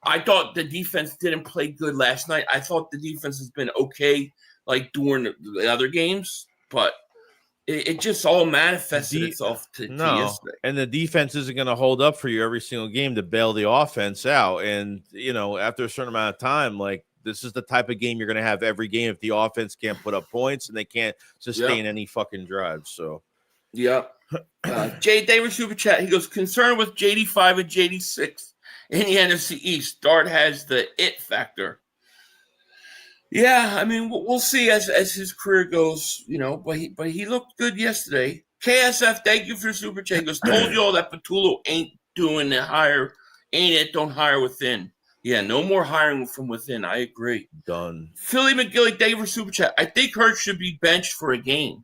I thought the defense didn't play good last night. I thought the defense has been okay, like during the other games, but it just all manifested itself to yesterday. And the defense isn't going to hold up for you every single game to bail the offense out. And, after a certain amount of time, like, this is the type of game you're going to have every game if the offense can't put up points and they can't sustain any fucking drives. So, Jay Davis super chat. He goes, concerned with JD5 and JD6 in the NFC East. Dart has the it factor. Yeah, I mean, we'll see as his career goes, but he looked good yesterday. KSF, thank you for the super chat. He goes, told you all that Patullo ain't doing the hire, ain't it? Don't hire within. Yeah, no more hiring from within. I agree. Done. Philly McGilly, thank you for super chat. I think Hurts should be benched for a game.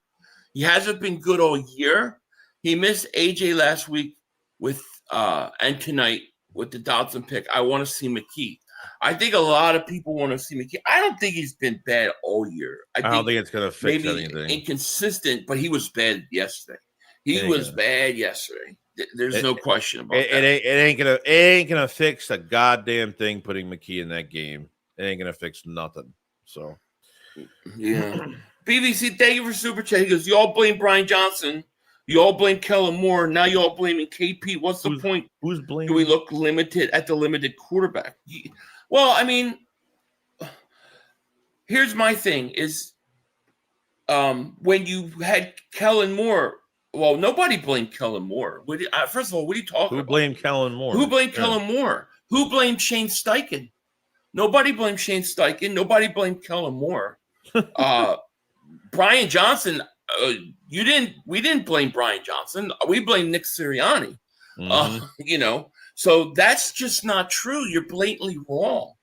He hasn't been good all year. He missed AJ last week and tonight with the Dodson pick. I want to see McKee. I think a lot of people want to see McKee. I don't think he's been bad all year. I don't think it's going to fix anything. Inconsistent, but he was bad yesterday. Bad yesterday. There's no question about that. It ain't gonna fix a goddamn thing. Putting McKee in that game, it ain't gonna fix nothing. So, yeah. BBC, thank you for super chat. He goes, y'all blame Brian Johnson. You all blame Kellen Moore. Now you all blaming KP. What's the point? Who's blaming? Do we look limited at the limited quarterback? Well, I mean, here's my thing: is when you had Kellen Moore. Well, nobody blamed Kellen Moore. First of all, what are you talking about? Who blamed Kellen Moore? Who blamed Kellen Moore? Who blamed Shane Steichen? Nobody blamed Shane Steichen. Nobody blamed Kellen Moore. Brian Johnson, we didn't blame Brian Johnson. We blamed Nick Sirianni. So that's just not true. You're blatantly wrong.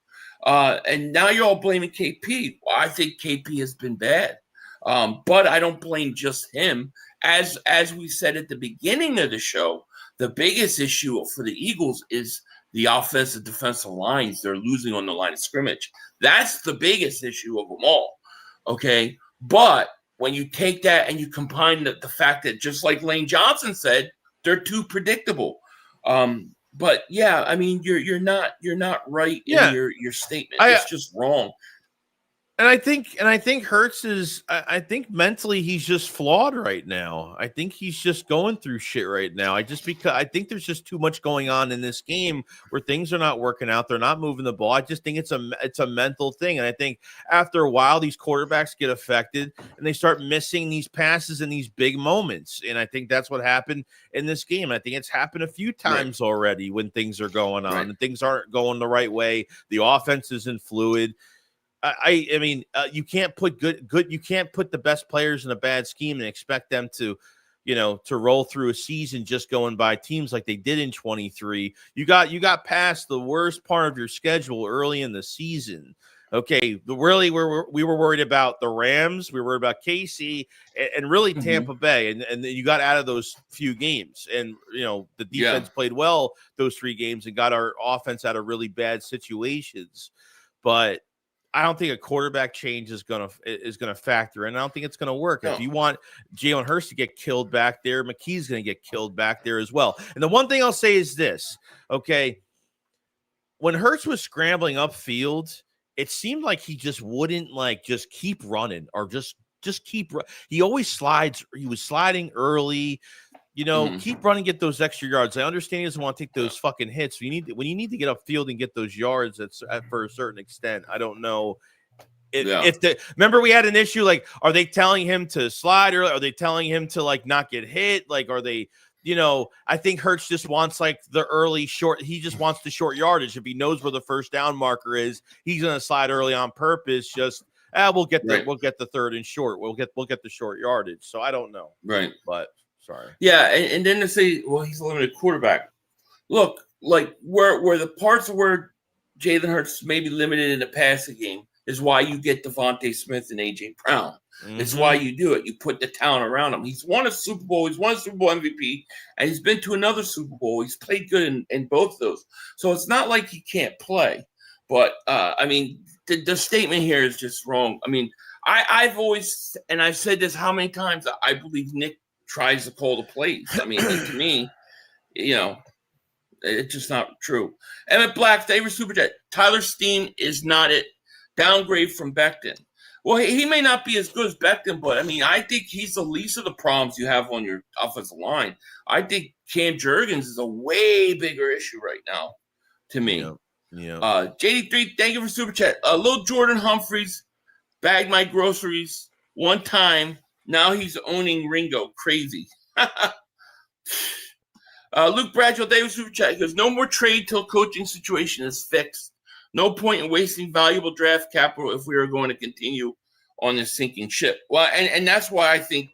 And now you're all blaming KP. Well, I think KP has been bad. But I don't blame just him. As we said at the beginning of the show, the biggest issue for the Eagles is the offensive defensive lines. They're losing on the line of scrimmage. That's the biggest issue of them all. Okay. But when you take that and you combine the fact that, just like Lane Johnson said, they're too predictable. But yeah, I mean, you're not right in your statement. It's just wrong. And I think Hurts is. I think mentally he's just flawed right now. I think he's just going through shit right now. I think there's just too much going on in this game where things are not working out. They're not moving the ball. I just think it's a mental thing. And I think after a while, these quarterbacks get affected and they start missing these passes in these big moments. And I think that's what happened in this game. I think it's happened a few times already when things are going on and things aren't going the right way. The offense isn't fluid. I mean, you can't put you can't put the best players in a bad scheme and expect them to roll through a season just going by teams like they did in 23. You got past the worst part of your schedule early in the season. Okay, really, we were worried about the Rams, we were worried about KC, and really Tampa Bay, and then you got out of those few games, and the defense played well those 3 games and got our offense out of really bad situations, but I don't think a quarterback change is gonna factor in. I don't think it's gonna work. No. If you want Jalen Hurts to get killed back there, McKee's gonna get killed back there as well. And the one thing I'll say is this: okay, when Hurts was scrambling upfield, it seemed like he just wouldn't just keep running or just keep. He always slides. He was sliding early. Keep running, get those extra yards. I understand he doesn't want to take those fucking hits. When you need to get upfield and get those yards, for a certain extent. I don't know Remember we had an issue, like, are they telling him to slide or are they telling him to like not get hit? Like, are they, I think Hurts just wants like the early short. He just wants the short yardage. If he knows where the first down marker is, he's going to slide early on purpose. Just we'll get the third and short. We'll get the short yardage. So I don't know. Right. But sorry. Yeah, and then to say, well, he's a limited quarterback. Look, like where the parts where Jalen Hurts may be limited in the passing game is why you get Devontae Smith and A.J. Brown. Mm-hmm. It's why you do it. You put the talent around him. He's won a Super Bowl. He's won a Super Bowl MVP, and he's been to another Super Bowl. He's played good in both of those. So it's not like he can't play. But, I mean, the statement here is just wrong. I mean, I've always – and I've said this how many times, I believe Nick tries to call the plays. I mean, to me, it's just not true. Emmett Black, favorite Super Chat. Tyler Steen is not it. Downgrade from Becton. Well, he may not be as good as Becton, but, I mean, I think he's the least of the problems you have on your offensive line. I think Cam Jurgens is a way bigger issue right now to me. Yeah. JD3, thank you for Super Chat. Little Jordan Humphreys bagged my groceries one time. Now he's owning Ringo. Crazy. Luke Bradshaw, David Super Chat. He goes, no more trade till coaching situation is fixed. No point in wasting valuable draft capital if we are going to continue on this sinking ship. Well, and that's why I think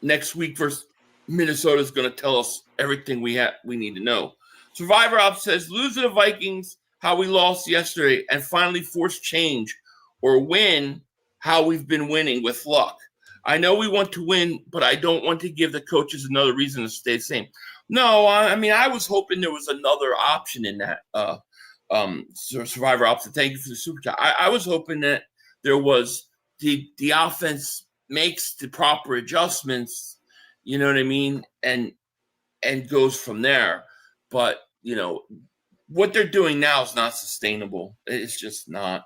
next week versus Minnesota is going to tell us everything we need to know. Survivor Ops says, lose to the Vikings how we lost yesterday and finally force change, or win how we've been winning with luck. I know we want to win, but I don't want to give the coaches another reason to stay the same. No, I mean, I was hoping there was another option in that Survivor Ops. Thank you for the Super Chat. I was hoping that there was the offense makes the proper adjustments, you know what I mean, and goes from there. But, what they're doing now is not sustainable. It's just not.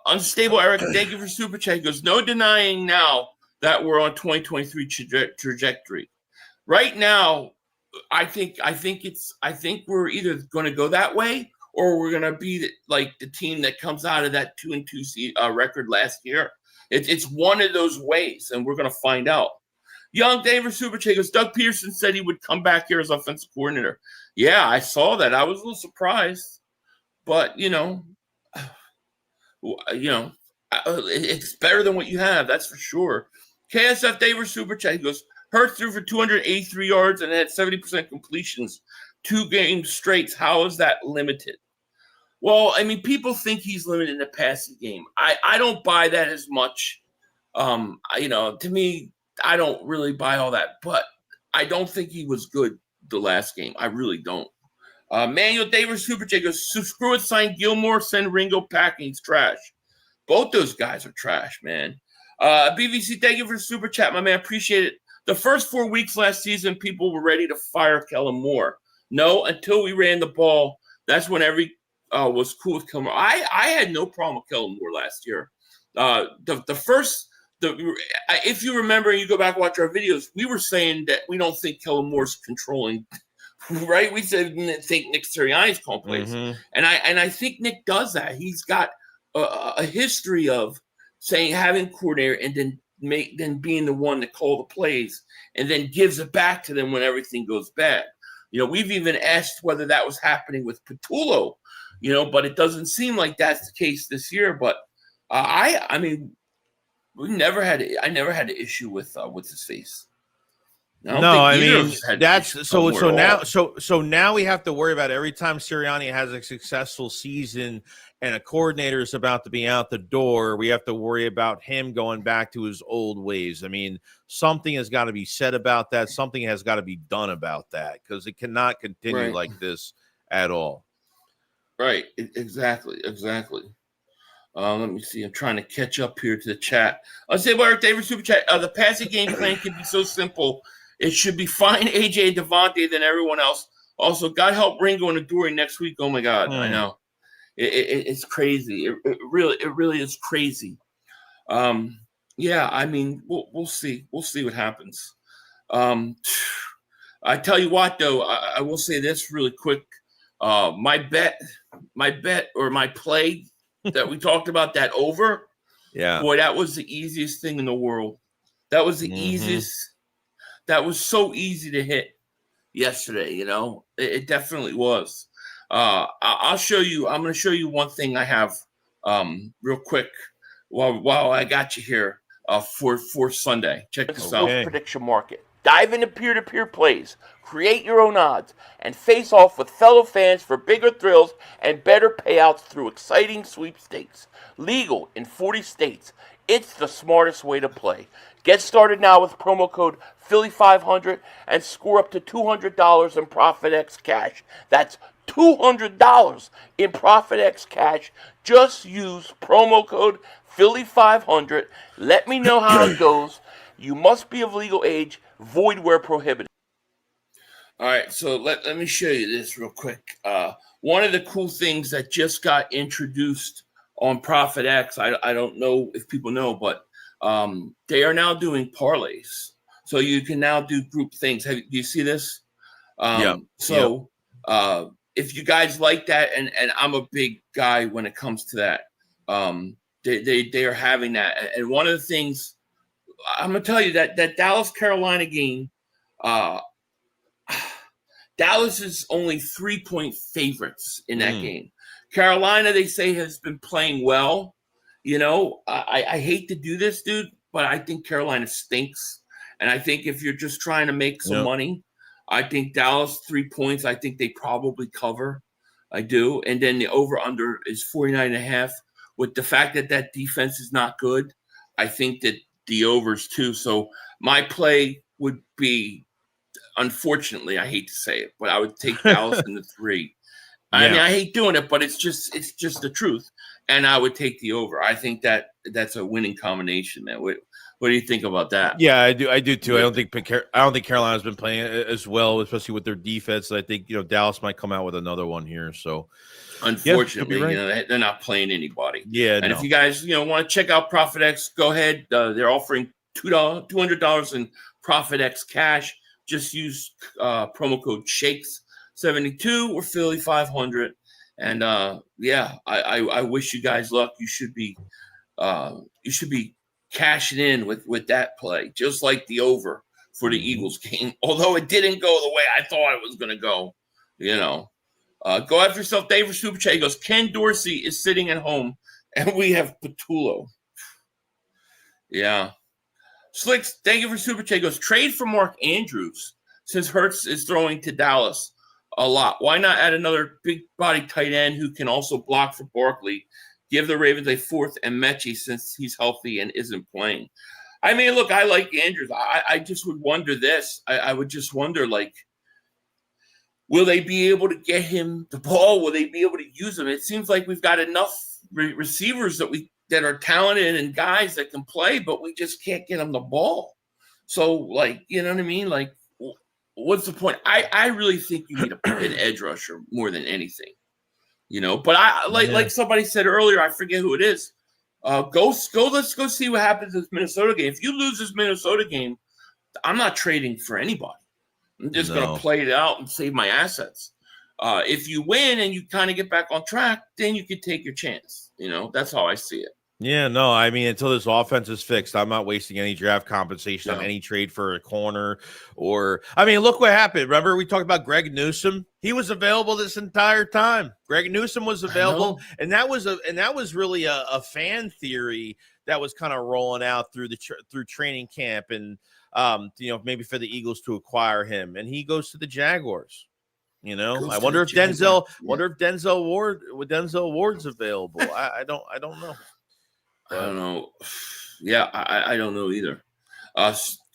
Unstable Eric, thank you for Super Chat. He goes, no denying now that we're on 2023 trajectory. Right now, I think we're either going to go that way or we're going to be like the team that comes out of that 2-2 record last year. It's one of those ways, and we're going to find out. Young David Super Chat goes, Doug Peterson said he would come back here as offensive coordinator. Yeah, I saw that. I was a little surprised, but it's better than what you have. That's for sure. KSF David Super Chat goes, Hurts threw for 283 yards and had 70% completions 2 games straight. How is that limited? Well, I mean, people think he's limited in the passing game. I don't buy that as much. To me, I don't really buy all that, but I don't think he was good the last game. I really don't. Manuel Davis Super J goes, screw it, sign Gilmore, send Ringo packing. He's trash. Both those guys are trash, man. BVC, thank you for the Super Chat, my man. Appreciate it. The first 4 weeks last season, people were ready to fire Kellen Moore. No, until we ran the ball, that's when every was cool with Kellen Moore. I had no problem with Kellen Moore last year. If you remember and you go back and watch our videos, we were saying that we don't think Kellen Moore's controlling, right? We said we didn't think Nick Sirianni's calling plays. Mm-hmm. And I think Nick does that. He's got a history of having coordinator and then being the one to call the plays and then gives it back to them when everything goes bad. We've even asked whether that was happening with Patullo, but it doesn't seem like that's the case this year. But I mean, I never had an issue with his face. I mean that's so now we have to worry about every time Sirianni has a successful season and a coordinator is about to be out the door, we have to worry about him going back to his old ways. I mean, something has got to be said about that. Something has got to be done about that because it cannot continue like this at all. Right. Exactly. Let me see. I'm trying to catch up here to the chat. I'll say about David Super Chat. The passing game plan can be so simple. It should be fine AJ and Devontae than everyone else. Also, God help Ringo and Adoree next week. Oh my God, I know. It's crazy. It really is crazy. Yeah, I mean, we'll see. We'll see what happens. I tell you what, though, I will say this really quick. My bet my bet or my play that we talked about, that over. Yeah. Boy, that was the easiest thing in the world. That was the easiest. That was so easy to hit yesterday. It definitely was. I'll show you. I'm going to show you one thing I have real quick while I got you here for Sunday. Check this out. Prediction market. Dive into peer-to-peer plays, create your own odds, and face off with fellow fans for bigger thrills and better payouts through exciting sweepstakes. Legal in 40 states. It's the smartest way to play. Get started now with promo code Philly500 and score up to $200 in ProfitX cash. That's $200 in ProfitX cash. Just use promo code Philly500. Let me know how it goes. You must be of legal age. Void where prohibited. All right, so let me show you this real quick. One of the cool things that just got introduced on ProfitX, I don't know if people know, but they are now doing parlays. So you can now do group things. Do you see this? So if you guys like that, and I'm a big guy when it comes to that, they are having that. And one of the things, I'm going to tell you that Dallas-Carolina game, Dallas is only 3-point favorites in that game. Carolina, they say, has been playing well. I hate to do this, dude, but I think Carolina stinks. And I think if you're just trying to make some money, I think Dallas 3 points, I think they probably cover. I do. And then the over-under is 49.5. With the fact that defense is not good, I think that the overs too. So my play would be, unfortunately, I hate to say it, but I would take Dallas in the 3. I mean, I hate doing it, but it's just the truth. And I would take the over. I think that's a winning combination, man. What do you think about that? Yeah, I do too. I don't think Carolina's been playing as well, especially with their defense. I think Dallas might come out with another one here. So unfortunately, they're not playing anybody. Yeah, and if you guys want to check out ProfitX, go ahead. They're offering $200 in ProfitX cash. Just use promo code Shakes72 or Philly500. And I wish you guys luck. You should be cashing in with that play, just like the over for the Eagles game. Although it didn't go the way I thought it was going to go, Go after yourself, Dave for Super Chat. He goes, Ken Dorsey is sitting at home, and we have Patullo. Yeah. Slicks, thank you for Super Chat. He goes, trade for Mark Andrews since Hurts is throwing to Dallas a lot. Why not add another big body tight end who can also block for Barkley? Give the Ravens a 4th and Mechie since he's healthy and isn't playing. I mean, look, I like Andrews. I just would wonder this. I would just wonder, will they be able to get him the ball? Will they be able to use him? It seems like we've got enough receivers that are talented and guys that can play, but we just can't get them the ball. So, you know what I mean? What's the point? I really think you need an edge rusher more than anything. But like somebody said earlier, I forget who it is. Let's go see what happens in this Minnesota game. If you lose this Minnesota game, I'm not trading for anybody. I'm just going to play it out and save my assets. If you win and you kind of get back on track, then you can take your chance. That's how I see it. Yeah, no, I mean, until this offense is fixed, I'm not wasting any draft compensation on any trade for a corner look what happened. Remember we talked about Greg Newsome? He was available this entire time. Greg Newsome was available, and that was really a fan theory that was kind of rolling out through through training camp, and maybe for the Eagles to acquire him, and he goes to the Jaguars. I wonder if Denzel Ward's available. I don't know. I don't know. Yeah, I don't know either.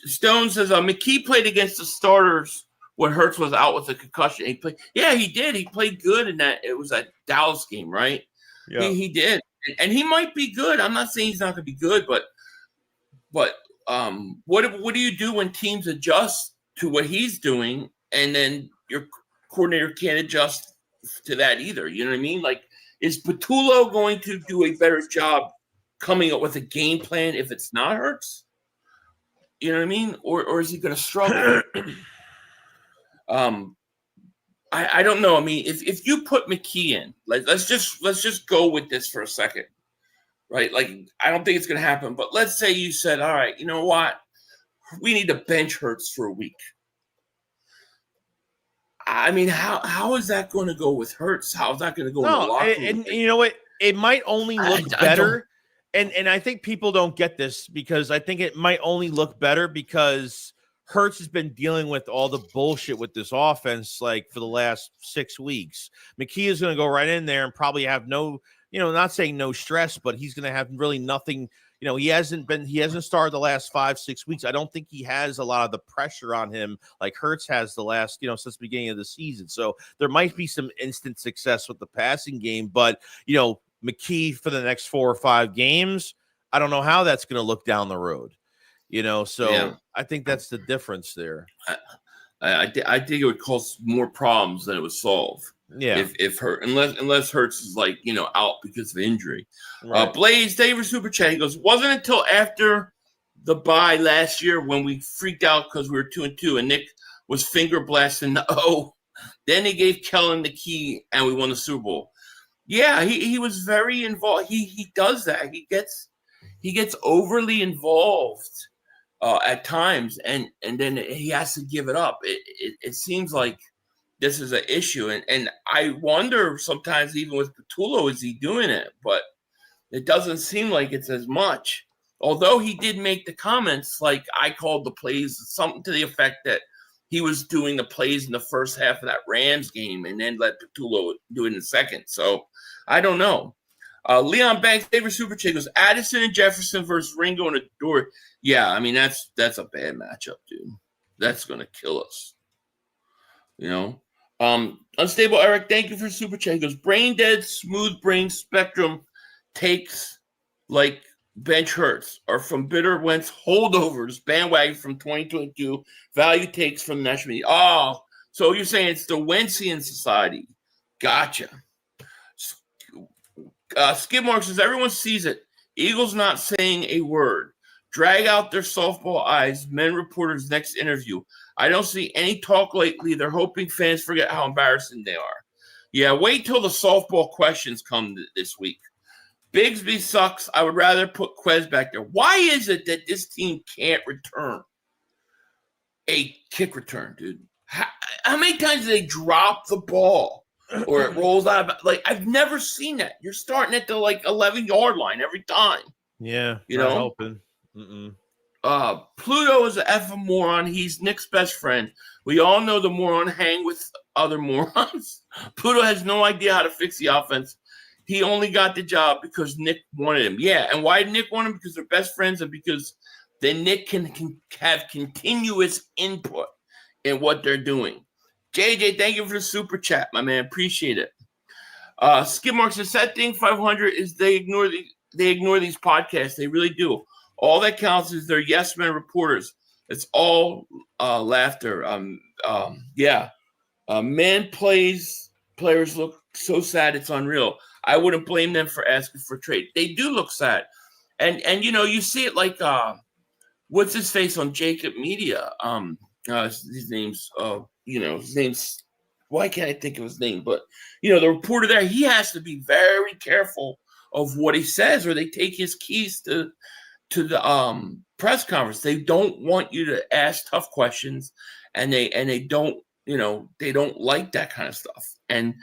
Stone says McKee played against the starters when Hurts was out with a concussion. He played. Yeah, he did. He played good in that. It was that Dallas game, right? Yeah, he did, and he might be good. I'm not saying he's not going to be good, but what do you do when teams adjust to what he's doing, and then your coordinator can't adjust to that either? You know what I mean? Is Patullo going to do a better job coming up with a game plan if it's not Hurts? You know what I mean? Or is he going to struggle? I don't know. I mean, if you put McKee in, like let's just go with this for a second, right? Like I don't think it's going to happen, but let's say you said, all right, you know what? We need to bench Hurts for a week. I mean, how is that going to go with Hurts? How is that going to go in the locker room? And you know what? It might only look better. And I think people don't get this because I think it might only look better because Hurts has been dealing with all the bullshit with this offense like for the last 6 weeks. McKee is going to go right in there and probably have no, not saying no stress, but he's going to have really nothing. He hasn't started the last 5-6 weeks. I don't think he has a lot of the pressure on him like Hurts has the last, since the beginning of the season. So there might be some instant success with the passing game, but McKee for the next 4 or 5 games, I don't know how that's going to look down the road. So yeah. I think that's the difference there. I think it would cause more problems than it would solve. Yeah. If unless Hurts is like, out because of injury. Right. Blaze David Super Chat, he goes, wasn't until after the bye last year when we freaked out because we were 2-2 and Nick was finger blasting the O. Then he gave Kellen the key and we won the Super Bowl. Yeah, he was very involved. He does that. He gets overly involved at times, and then he has to give it up. It seems like this is an issue, and I wonder sometimes even with Patullo, is he doing it? But it doesn't seem like it's as much. Although he did make the comments, like I called the plays, something to the effect that he was doing the plays in the first half of that Rams game and then let Patullo do it in the second. So I don't know. Leon Banks, favorite Super Chick goes, Addison and Jefferson versus Ringo and Adore. Yeah, I mean, that's a bad matchup, dude. That's going to kill us. Unstable Eric, thank you for Super Chat. He goes, brain dead, smooth brain spectrum takes like bench Hurts are from bitter Wentz holdovers, bandwagon from 2022, value takes from national media. Oh, so you're saying it's the Wentzian society. Gotcha. Skidmark says, everyone sees it. Eagles not saying a word. Drag out their softball eyes. Men reporters next interview. I don't see any talk lately. They're hoping fans forget how embarrassing they are. Yeah, wait till the softball questions come this week. Bigsby sucks. I would rather put Quez back there. Why is it that this team can't return a kick return, dude? How many times do they drop the ball or it rolls out of, like, I've never seen that. You're starting at the 11-yard line every time. Yeah, not helping. Pluto is an effing moron. He's Nick's best friend. We all know the moron hang with other morons. Pluto has no idea how to fix the offense. He only got the job because Nick wanted him. Yeah, and why did Nick want him? Because they're best friends and because then Nick can have continuous input in what they're doing. JJ, thank you for the super chat, my man. Appreciate it. Skidmark says, sad thing 500 is they ignore these podcasts. They really do. All that counts is their yes men reporters. It's all laughter. Players look so sad it's unreal. I wouldn't blame them for asking for a trade. They do look sad. And you see it like what's his face on Jacob Media? His name's why can't I think of his name? But the reporter there, he has to be very careful of what he says, or they take his keys to the press conference. They don't want you to ask tough questions, and they don't like that kind of stuff. And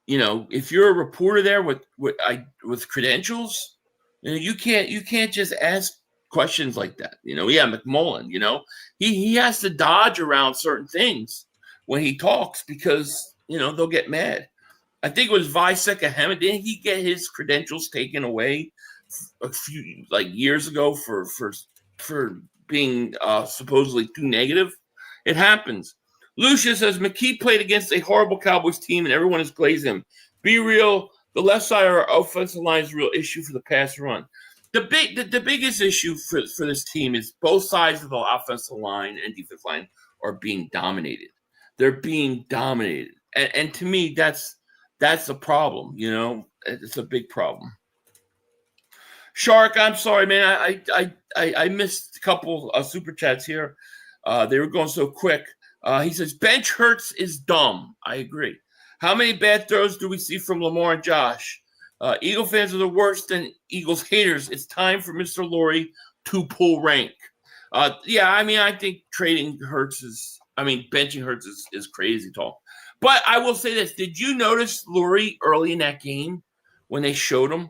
if you're a reporter there with credentials, you can't just ask questions like that. McMullen, he has to dodge around certain things when he talks because they'll get mad. I think it was Visek Ahmed. Didn't he get his credentials taken away a few years ago for being supposedly too negative? It happens. Lucius says McKee played against a horrible Cowboys team and everyone has glazed him. Be real. The left side of our offensive line is a real issue for the pass run. The biggest issue for this team is both sides of the offensive line and defensive line are being dominated. They're being dominated. And to me, that's a problem, It's a big problem. Shark, I'm sorry, man. I missed a couple of super chats here. They were going so quick. He says, bench Hurts is dumb. I agree. How many bad throws do we see from Lamar and Josh? Eagle fans are the worst and Eagles haters. It's time for Mr. Lurie to pull rank. Yeah, I mean, I think benching Hurts is crazy talk. But I will say this. Did you notice Lurie early in that game when they showed him?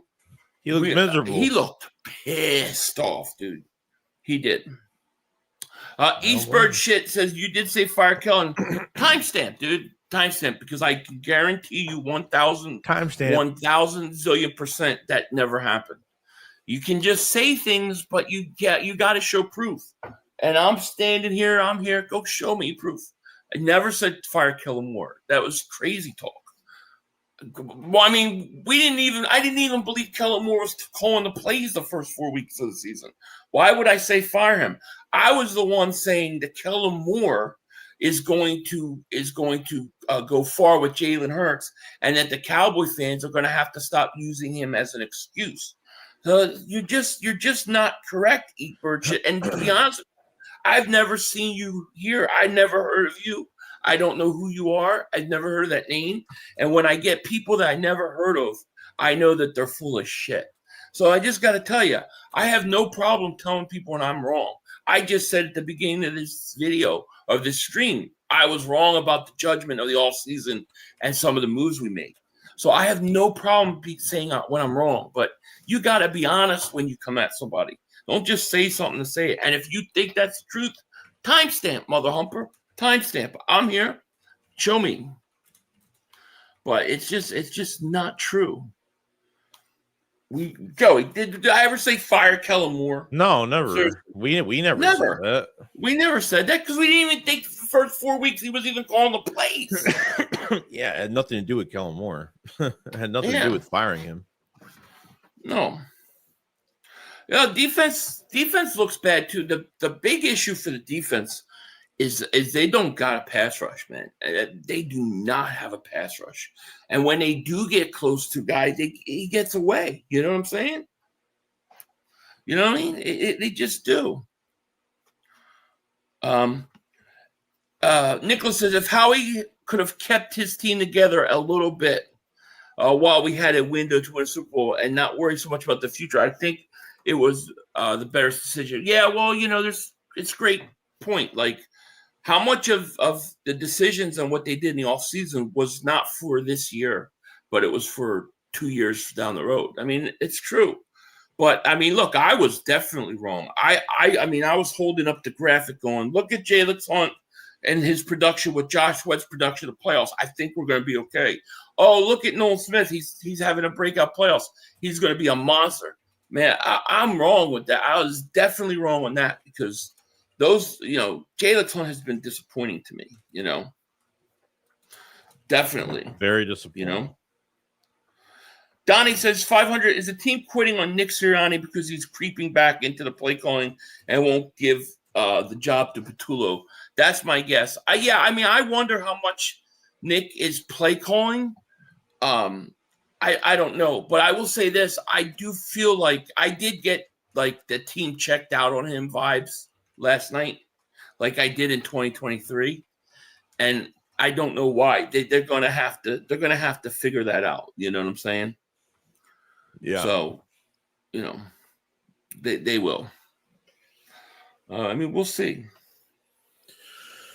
He looked miserable. He looked pissed off, dude. He did. Eastbird shit says, you did say fire Kellen. Timestamp, dude. Timestamp, because I can guarantee you 1,000 zillion% that never happened. You can just say things, but you got to show proof. And I'm standing here. I'm here. Go show me proof. I never said fire Kellen Moore. That was crazy talk. Well, I mean, I didn't even believe Kellen Moore was calling the plays the first 4 weeks of the season. Why would I say fire him? I was the one saying that Kellen Moore is going to go far with Jalen Hurts, and that the Cowboy fans are going to have to stop using him as an excuse. So you're just not correct, Eat Bird shit. And to be honest, I've never seen you here. I never heard of you. I don't know who you are. I've never heard of that name. And when I get people that I never heard of, I know that they're full of shit. So I just got to tell you, I have no problem telling people when I'm wrong. I just said at the beginning of this video, of this stream, I was wrong about the judgment of the offseason and some of the moves we made. So I have no problem saying when I'm wrong. But you got to be honest when you come at somebody. Don't just say something to say it. And if you think that's the truth, timestamp, mother humper. Timestamp. I'm here. Show me. But it's just not true. Joey, did I ever say fire Kellen Moore? No, never. Seriously. We never said that. We never said that because we didn't even think the first 4 weeks he was even calling the plays. Yeah, it had nothing to do with Kellen Moore. It had nothing to do with firing him. No. Yeah, defense looks bad too. The big issue for the defense is they don't got a pass rush, man. They do not have a pass rush. And when they do get close to guys, he gets away. You know what I'm saying? You know what I mean? They just do. Nicholas says, if Howie could have kept his team together a little bit while we had a window to win a Super Bowl and not worry so much about the future, I think it was the better decision. Yeah, well, it's a great point. Like, how much of the decisions and what they did in the offseason was not for this year, but it was for 2 years down the road. I mean, it's true. But, I mean, look, I was definitely wrong. I mean, I was holding up the graphic going, look at Jalen Hunt and his production with Josh Sweat's production of playoffs. I think we're going to be okay. Oh, look at Nolan Smith. He's having a breakout playoffs. He's going to be a monster. Man, I'm wrong with that. I was definitely wrong on that because those, Jalen Hunt has been disappointing to me, Definitely. Very disappointing. Donnie says 500 is the team quitting on Nick Sirianni because he's creeping back into the play calling and won't give the job to Patullo. That's my guess. I wonder how much Nick is play calling. I don't know, but I will say this. I do feel like I did get like the team checked out on him vibes last night, like I did in 2023. And I don't know why. They're gonna have to figure that out. You know what I'm saying? Yeah. So, they will. I mean, we'll see.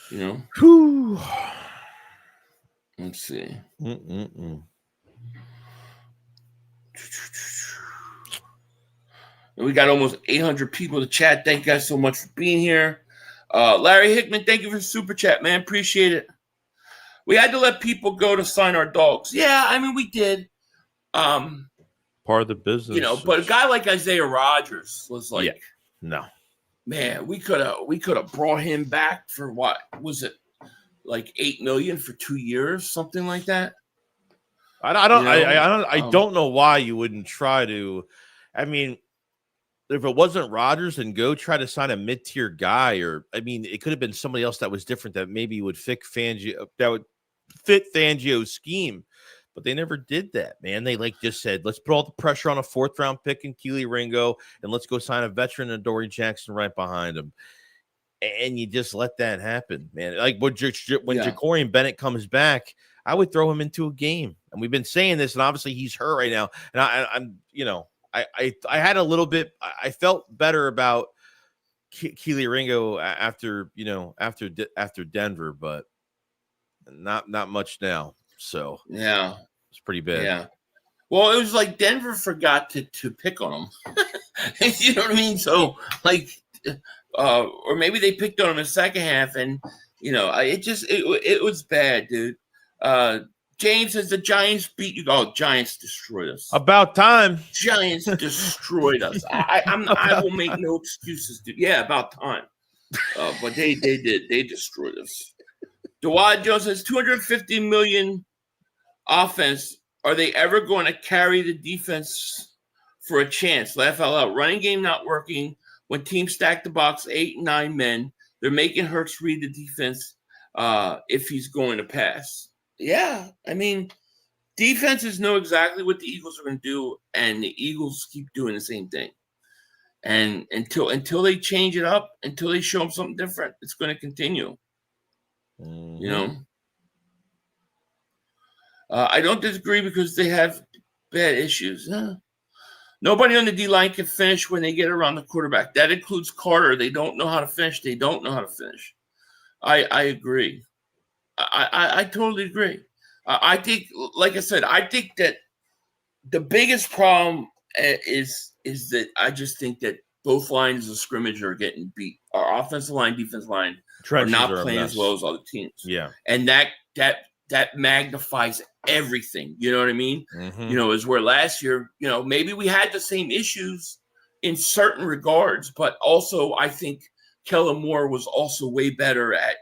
Whew. Let's see. We got almost 800 people to chat. Thank you guys so much for being here. Larry Hickman, thank you for the super chat, man. Appreciate it. We had to let people go to sign our dogs. Yeah, I mean, we did. Part of the business. But a guy like Isaiah Rodgers was like, no. Man, we could have brought him back for what was it, like $8 million for 2 years, something like that. I don't know why you wouldn't try to. I mean, if it wasn't Rodgers, then go try to sign a mid-tier guy, or it could have been somebody else that was different that maybe would fit Fangio's scheme. But they never did that, man. They just said, let's put all the pressure on a 4th-round pick in Keely Ringo, and let's go sign a veteran and Dory Jackson right behind him. and you just let that happen, man. Like when Yeah. Jacorian Bennett comes back, I would throw him into a game. And we've been saying this, and obviously he's hurt right now. And I'm, I had a little bit. I felt better about Keely Ringo after Denver, but not much now. So yeah, it's pretty bad. Yeah. Well, it was like Denver forgot to pick on him. You know what I mean? So like, or maybe they picked on him in the second half, and it was bad, dude. James says the Giants beat you. Oh, Giants destroyed us. About time. Giants destroyed us. I will make no excuses, dude. Yeah, about time. But they did. They destroyed us. Dewad Jones says 250 million offense. Are they ever going to carry the defense for a chance? Laugh out loud. Running game not working. When teams stack the box 8 and 9 men, they're making Hurts read the defense if he's going to pass. Yeah, I mean, defenses know exactly what the Eagles are going to do, and the Eagles keep doing the same thing. And until they change it up, until they show them something different, it's going to continue. Mm-hmm. You know. I don't disagree because they have bad issues. Nobody on the D-line can finish when they get around the quarterback. That includes Carter. They don't know how to finish. They don't know how to finish. I agree. I totally agree. I think, like I said, I think that the biggest problem is that I just think that both lines of scrimmage are getting beat. Our offensive line, defensive line Trenches are not playing as well as other teams. Yeah. And that magnifies everything. You know what I mean? Mm-hmm. As where last year, maybe we had the same issues in certain regards, but also I think Kellen Moore was also way better at,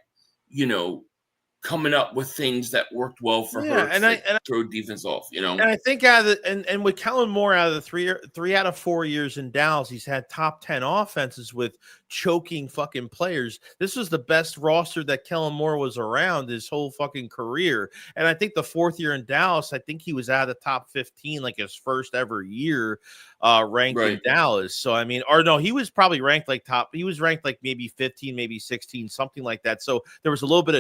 coming up with things that worked well for her and throw defense off, And I think and with Kellen Moore, out of the three out of 4 years in Dallas, he's had top 10 offenses with choking fucking players. This was the best roster that Kellen Moore was around his whole fucking career. And I think the 4th year in Dallas, I think he was out of the top 15, like his first ever year ranked in Dallas. So, I mean, or no, he was probably ranked he was ranked like maybe 15, maybe 16, something like that. So there was a little bit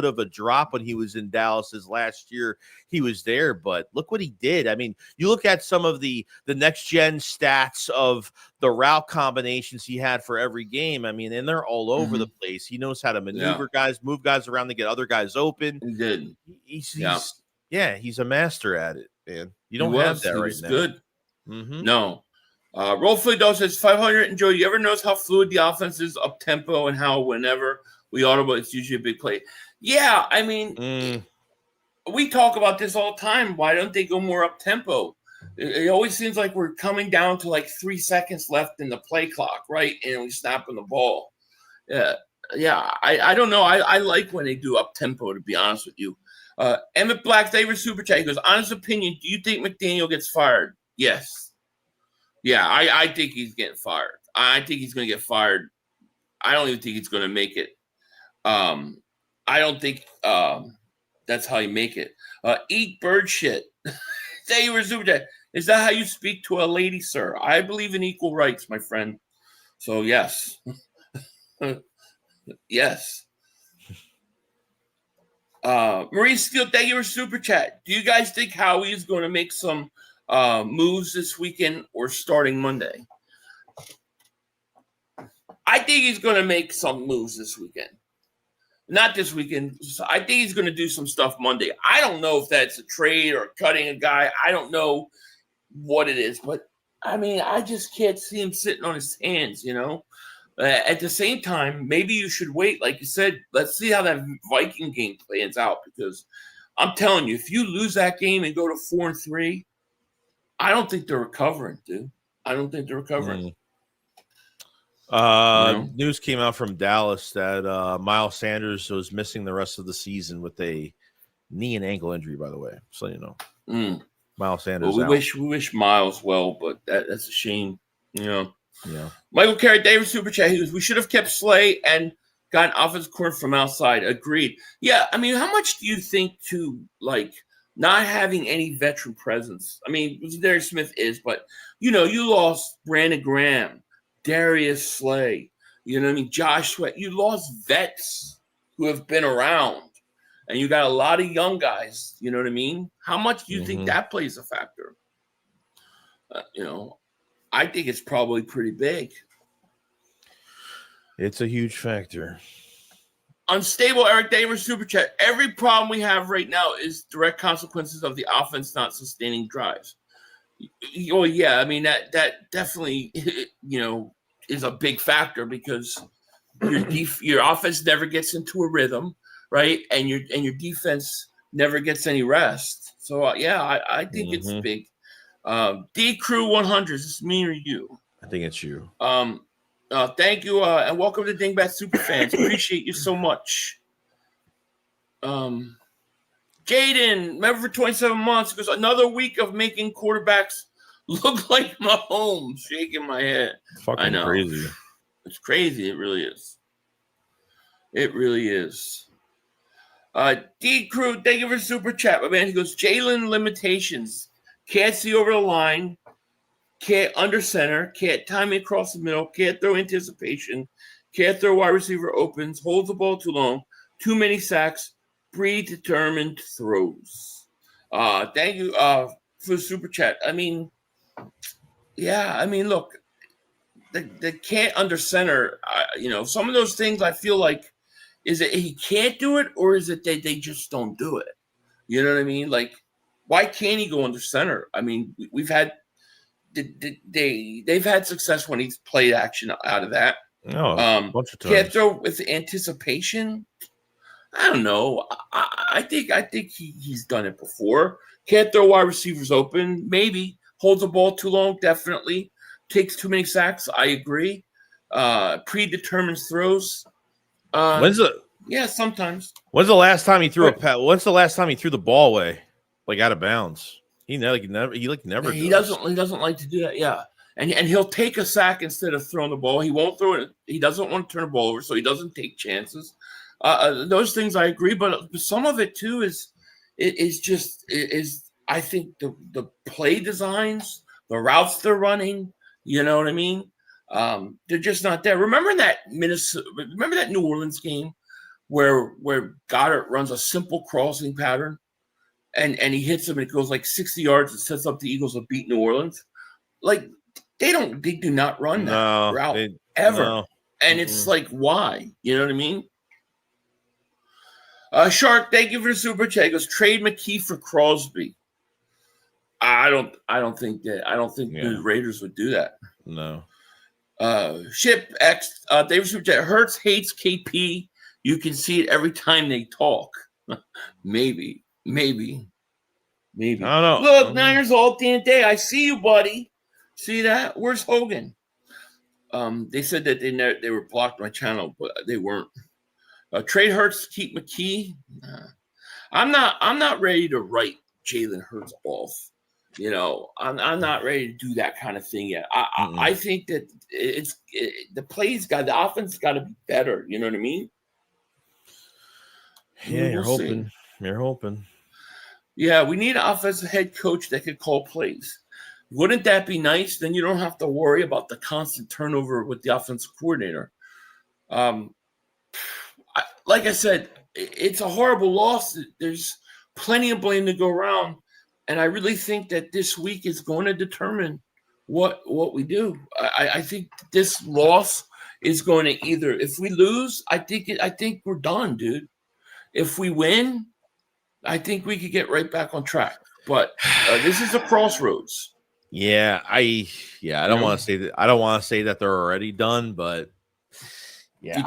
of a drop when he was in Dallas his last year he was there, but look what he did. I mean, you look at some of the next gen stats of the route combinations he had for every game. I mean, and they're all over the place. He knows how to maneuver guys, move guys around to get other guys open. He did. He's a master at it, man. You don't have that right now. Good. Mm-hmm. No. Roll Fluid says 500. And Joe, you ever notice how fluid the offense is up tempo and how whenever we audible, it's usually a big play? Yeah, I mean, we talk about this all the time. Why don't they go more up tempo? It always seems like we're coming down to like 3 seconds left in the play clock, right? And we snapping the ball. Yeah. I don't know. I like when they do up tempo, to be honest with you. Emmett Black, favorite super chat. He goes, honest opinion, do you think McDaniel gets fired? Yes. Yeah, I think he's getting fired. I think he's going to get fired. I don't even think he's going to make it. I don't think that's how you make it. Eat bird shit. Say you were super chat. Is that how you speak to a lady, sir? I believe in equal rights, my friend. So, yes. Yes. Marie Steele, thank you for super chat. Do you guys think Howie is going to make some moves this weekend or starting Monday? I think he's going to make some moves this weekend. Not this weekend. I think he's going to do some stuff Monday. I don't know if that's a trade or cutting a guy. I don't know what it is. But, I mean, I just can't see him sitting on his hands, At the same time, maybe you should wait. Like you said, let's see how that Viking game plans out. Because I'm telling you, if you lose that game and go to 4-3, I don't think they're recovering, dude. I don't think they're recovering. News came out from Dallas that Miles Sanders was missing the rest of the season with a knee and ankle injury, by the way. So, Miles Sanders. Well, we wish Miles well, but that's a shame, Yeah. Michael Carey, David Super Chat, he goes, we should have kept Slay and got an offensive corner from outside. Agreed. Yeah, I mean, how much do you think to, not having any veteran presence? I mean, Darius Smith is, but, you lost Brandon Graham, Darius Slay, You know what I mean? Josh Sweat. You lost vets who have been around, and you got a lot of young guys. You know what I mean? How much do you think that plays a factor? I think it's probably pretty big. It's a huge factor. Unstable Eric Damer super chat. Every problem we have right now is direct consequences of the offense not sustaining drives. Oh yeah, I mean that definitely is a big factor because your offense never gets into a rhythm, right? And your defense never gets any rest. So I think it's big. D Crew 100. Is this me or you? I think it's you. Thank you, and welcome to Dingbat Superfans. Appreciate you so much. Jaden, member for 27 months, goes another week of making quarterbacks look like Mahomes. Shaking my head. Fucking I know. crazy. It's crazy. It really is. It really is. D Crew, thank you for super chat, my man. He goes, Jalen limitations. Can't see over the line. Can't under center, can't time it across the middle, can't throw anticipation, can't throw wide receiver opens, holds the ball too long, too many sacks, predetermined throws. Thank you for the super chat. I mean, look, the can't under center, some of those things I feel like, is it he can't do it or is it they just don't do it? You know what I mean? Like, why can't he go under center? I mean, we've had they've had success when he's played action out of that. No, a bunch of times. Can't throw with anticipation. I don't know. I think he's done it before. Can't throw wide receivers open. Maybe holds the ball too long. Definitely takes too many sacks. I agree. Predetermined throws. Sometimes. When's the last time he threw When's the last time he threw the ball away, like out of bounds? He never. He doesn't like to do that. Yeah, and he'll take a sack instead of throwing the ball. He won't throw it. He doesn't want to turn the ball over, so he doesn't take chances. Those things I agree, but some of it too is I think the play designs, the routes they're running. You know what I mean? They're just not there. Remember that New Orleans game where Goddard runs a simple crossing pattern? And he hits him and it goes like 60 yards and sets up the Eagles to beat New Orleans. Like they do not run that route ever. No. And it's like, why? You know what I mean? Shark, thank you for the super chat. He goes, trade McKee for Crosby. I don't think the Raiders would do that. No. Ship X, David super chat. Hurts hates KP. You can see it every time they talk. Maybe. I don't know. Look, Niners all damn day. I see you, buddy. See that? Where's Hogan? They said that they were blocked my channel, but they weren't. Trade Hurts to keep McKee. I'm not ready to write Jalen Hurts off. I'm not ready to do that kind of thing yet. I think that the offense got to be better. You know what I mean? Yeah, you're hoping. You're hoping. Yeah, we need an offensive head coach that could call plays. Wouldn't that be nice? Then you don't have to worry about the constant turnover with the offensive coordinator. Like I said, it's a horrible loss. There's plenty of blame to go around, and I really think that this week is going to determine what we do. I think this loss is going to either, if we lose, I think we're done, dude. If we win, I think we could get right back on track. But this is a crossroads. Yeah, I don't want to say that. I don't want to say that they're already done, but yeah,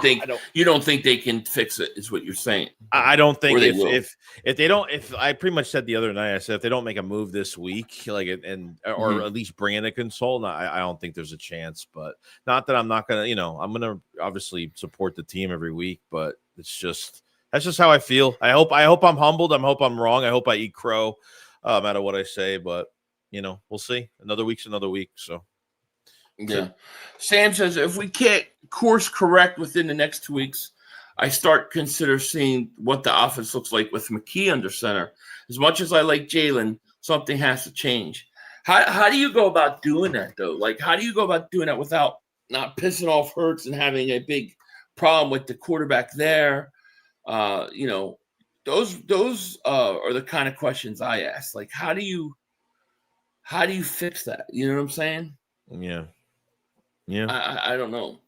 you don't think they can fix it? Is what you're saying? I don't think if they don't. If I pretty much said the other night, I said if they don't make a move this week, or at least bring in a consultant, I don't think there's a chance. But not that I'm not gonna. I'm gonna obviously support the team every week, but it's just. That's just how I feel. I hope I'm humbled. I hope I'm wrong. I hope I eat crow, no matter what I say. But we'll see. Another week's another week. So yeah. Sam says if we can't course correct within the next 2 weeks, I consider seeing what the offense looks like with McKee under center. As much as I like Jalen, something has to change. How do you go about doing that though? Like how do you go about doing that without not pissing off Hurts and having a big problem with the quarterback there. Those are the kind of questions I ask. Like, how do you fix that? You know what I'm saying? Yeah. I don't know.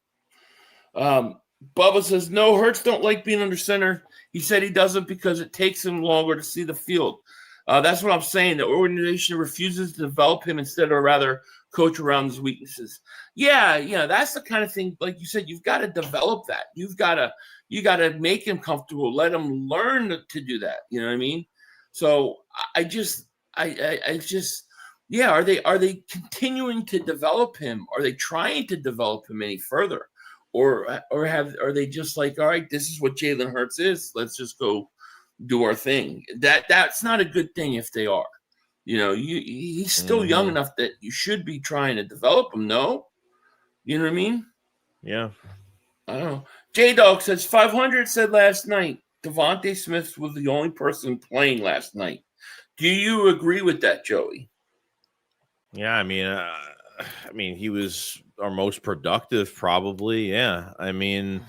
Bubba says, no, Hurts don't like being under center. He said he doesn't because it takes him longer to see the field. That's what I'm saying. The organization refuses to develop him instead, or rather coach around his weaknesses. Yeah, that's the kind of thing, like you said, you've got to develop that. You got to make him comfortable, let him learn to do that. You know what I mean? So I just, are they continuing to develop him? Are they trying to develop him any further? Or are they just like, all right, this is what Jalen Hurts is. Let's just go do our thing. That's not a good thing if they are. He's still young enough that you should be trying to develop him. No, you know what I mean? Yeah. I don't know. J-Dog says 500 said last night Devontae Smith was the only person playing last night. Do you agree with that, Joey? Yeah, I mean, he was our most productive, probably. Yeah, I mean,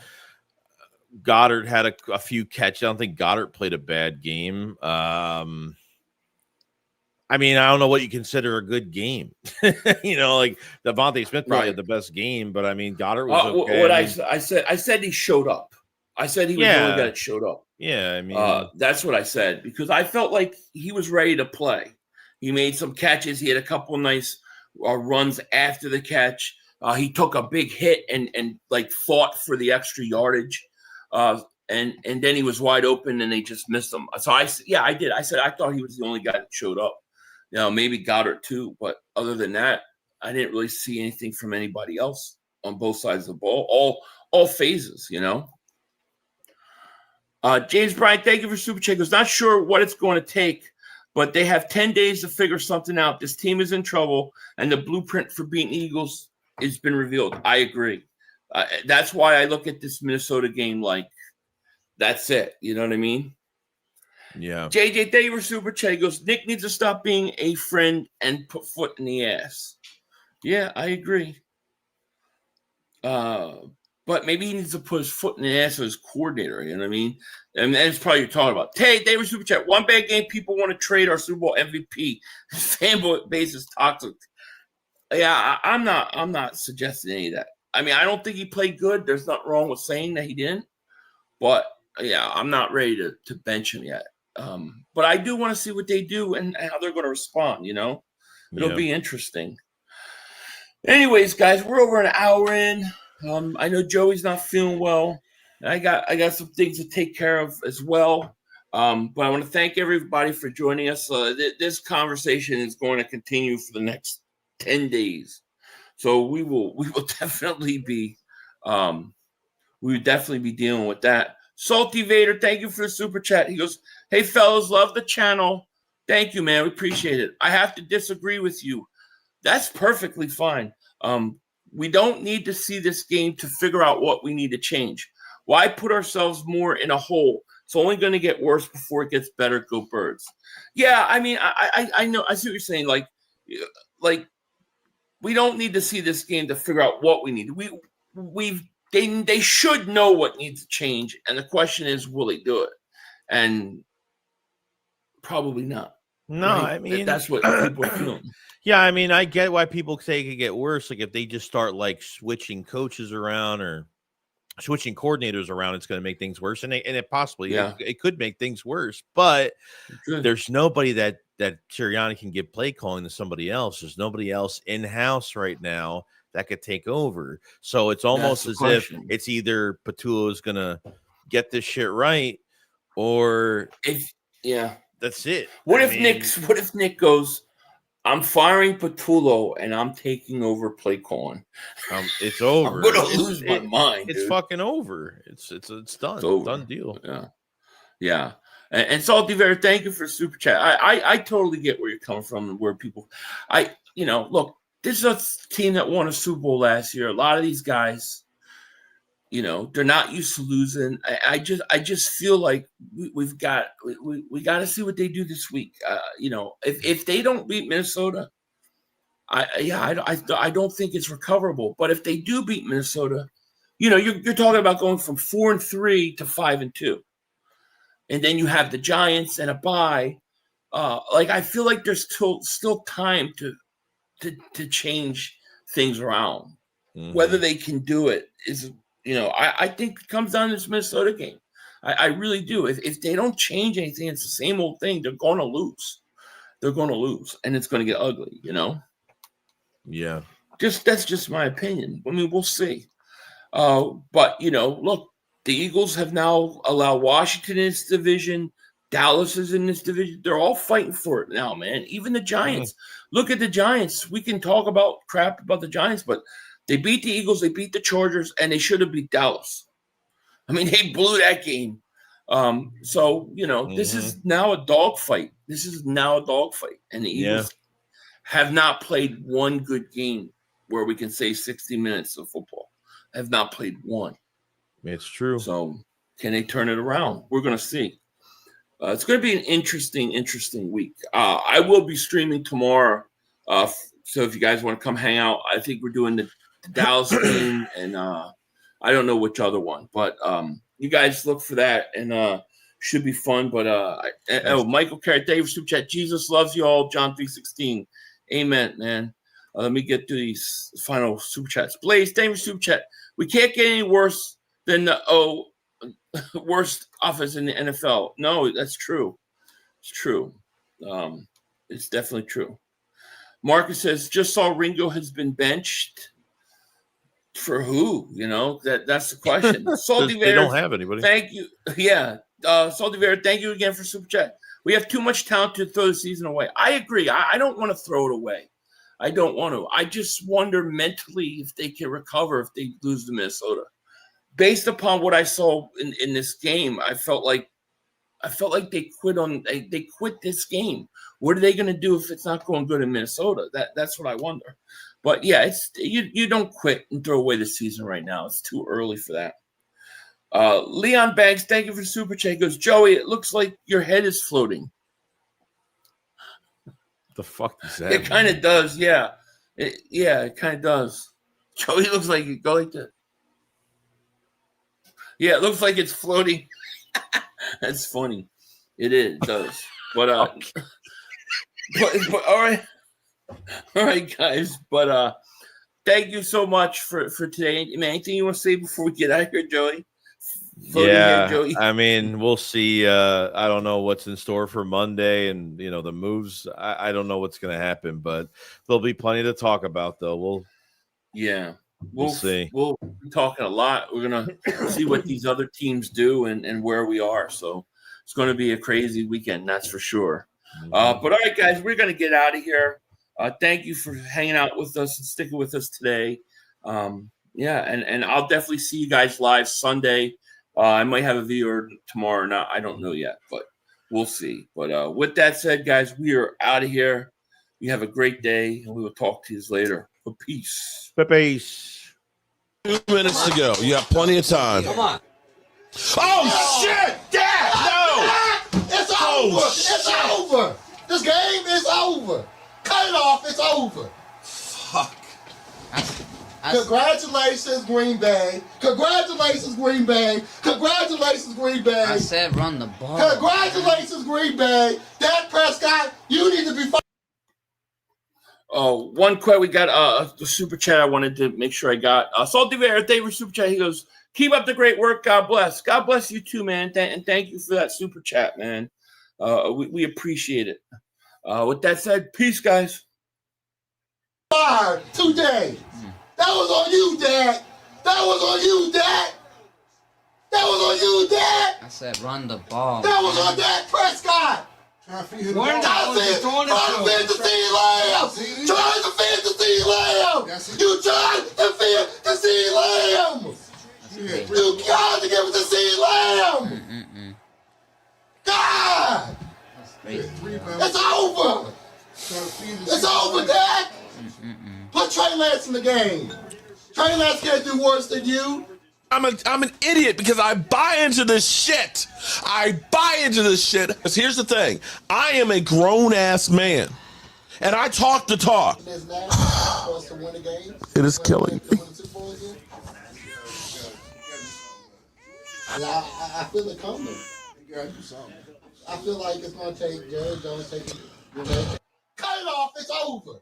Goddard had a few catches. I don't think Goddard played a bad game. I mean, I don't know what you consider a good game. Like Devontae Smith probably had the best game, but I mean, Goddard was okay. I said he showed up. I said he was the only guy that showed up. Yeah, I mean, that's what I said, because I felt like he was ready to play. He made some catches. He had a couple of nice runs after the catch. He took a big hit and like fought for the extra yardage. And then he was wide open and they just missed him. So I did. I said I thought he was the only guy that showed up. Maybe Goddard too, but other than that, I didn't really see anything from anybody else on both sides of the ball. All phases, James Bryant, thank you for Super Chat. Goes, not sure what it's going to take, but they have 10 days to figure something out. This team is in trouble, and the blueprint for beating Eagles has been revealed. I agree. That's why I look at this Minnesota game like that's it. You know what I mean? Yeah. JJ, thank you for Super Chat. He goes, Nick needs to stop being a friend and put foot in the ass. Yeah, I agree. But maybe he needs to put his foot in the ass of his coordinator. You know what I mean? And that's probably you're talking about. Hey, David Super Chat. One bad game, people want to trade our Super Bowl MVP. Fan base is toxic. Yeah, I'm not suggesting any of that. I mean, I don't think he played good. There's nothing wrong with saying that he didn't. But yeah, I'm not ready to bench him yet. But I do want to see what they do and how they're going to respond. It'll be interesting. Anyways, guys, we're over an hour in. I know Joey's not feeling well. I got some things to take care of as well. But I want to thank everybody for joining us. This conversation is going to continue for the next 10 days. So we will definitely be dealing with that. Salty Vader, thank you for the super chat. He goes, hey fellas, love the channel. Thank you, man. We appreciate it. I have to disagree with you. That's perfectly fine. We don't need to see this game to figure out what we need to change. Why put ourselves more in a hole? It's only going to get worse before it gets better. Go Birds. Yeah, I mean, I know. I see what you're saying. Like we don't need to see this game to figure out what we need. They should know what needs to change, and the question is, will they do it? And probably not. No, right? I mean that's what people are feeling. Yeah, I mean, I get why people say it could get worse. Like if they just start like switching coaches around or switching coordinators around, it's going to make things worse. And it possibly it could make things worse. But there's nobody that Sirianni can give play calling to somebody else. There's nobody else in house right now that could take over. So it's almost as if it's either Patullo is going to get this shit right or that's it. What if Nick goes, I'm firing Patullo and I'm taking over play calling? It's over. I'm gonna lose my mind. It's fucking over. It's done. It's done deal. Yeah. And Salty Bear, thank you for super chat. I totally get where you're coming from and where people. Look, this is a team that won a Super Bowl last year. A lot of these guys, they're not used to losing. I just feel like we got to see what they do this week. If they don't beat Minnesota, I don't think it's recoverable. But if they do beat Minnesota, you're talking about going from 4-3 to 5-2, and then you have the Giants and a bye. I feel like there's still time to change things around. Mm-hmm. Whether they can do it is, I think it comes down to this Minnesota game. I really do. If they don't change anything, it's the same old thing. They're going to lose. They're going to lose, and it's going to get ugly. Yeah. That's just my opinion. I mean, we'll see. But look, the Eagles have now allowed Washington in this division. Dallas is in this division. They're all fighting for it now, man. Even the Giants. Mm-hmm. Look at the Giants. We can talk about crap about the Giants, but they beat the Eagles, they beat the Chargers, and they should have beat Dallas. I mean, they blew that game. Mm-hmm. This is now a dogfight. And the Eagles have not played one good game where we can say 60 minutes of football. Have not played one. It's true. So can they turn it around? We're going to see. It's going to be an interesting week. I will be streaming tomorrow. So if you guys want to come hang out, I think we're doing the Dallas game, and I don't know which other one, but you guys look for that, and should be fun. But Michael Carey, Dave Super Chat, Jesus loves you all, John 3:16. Amen, man. Let me get to these final Super Chats. Blaze, Dave Super Chat. We can't get any worse than the worst offense in the NFL. No, that's true. It's true. It's definitely true. Marcus says, just saw Ringo has been benched. For who? That's the question. Salty They don't have anybody. Thank you. Yeah. Salty Vera, thank you again for Super Chat. We have too much talent to throw the season away. I agree. I don't want to throw it away. I don't want to. I just wonder mentally if they can recover if they lose to Minnesota. Based upon what I saw in this game, I felt like they quit this game. What are they going to do if it's not going good in Minnesota? That's what I wonder. But yeah, it's you don't quit and throw away the season right now. It's too early for that. Leon Banks, thank you for the Super Chat. He goes, Joey, it looks like your head is floating. The fuck is that? It kind of does, yeah. It kind of does. Joey looks like you go like that. Yeah, it looks like it's floating. That's funny. It is. It does. But but all right, guys. But thank you so much for today. Man, anything you want to say before we get out of here, Joey? Joey? I mean, we'll see. I don't know what's in store for Monday, and the moves. I don't know what's going to happen, but there'll be plenty to talk about, though. We'll see. We'll be talking a lot. We're going to see what these other teams do and where we are. So it's going to be a crazy weekend, that's for sure. Mm-hmm. But all right, guys, we're going to get out of here. Thank you for hanging out with us and sticking with us today. And I'll definitely see you guys live Sunday. I might have a viewer tomorrow or not. I don't know yet, but we'll see. But with that said, guys, we are out of here. You have a great day, and we will talk to you later. Peace. Peace. 2 minutes to go. You have plenty of time. Come on. Oh, shit! Dad! No! It's over! It's over! This game is over! Cut it off! It's over! Fuck. Congratulations, Green Bay. Congratulations, Green Bay. Congratulations, Green Bay. I said run the ball. Congratulations, Green Bay. Dak Prescott, you need to be fired. Oh, one quick, we got the Super Chat I wanted to make sure I got. Salty Bear, thank you for Super Chat. He goes, keep up the great work. God bless. God bless you too, man. And thank you for that Super Chat, man. We appreciate it. With that said, peace, guys. Fired today. That was on you, Dad. That was on you, Dad. That was on you, Dad. I said run the ball. That was on Dak Prescott. Trying to feed the fantasy lamb. Trying to feed the sea lamb. You tried to feed the sea lamb. You tried to give it the sea lamb. God. It's over. It's over, Dak. Put Trey Lance in the game. Trey Lance can't do worse than you. I'm an idiot because I buy into this shit. Because here's the thing. I am a grown-ass man. and I talk the talk. It is now for us to win the game. It is killing me. And I feel it coming. I feel like it's going to take Jerry Jones taking. Cut it off. It's over.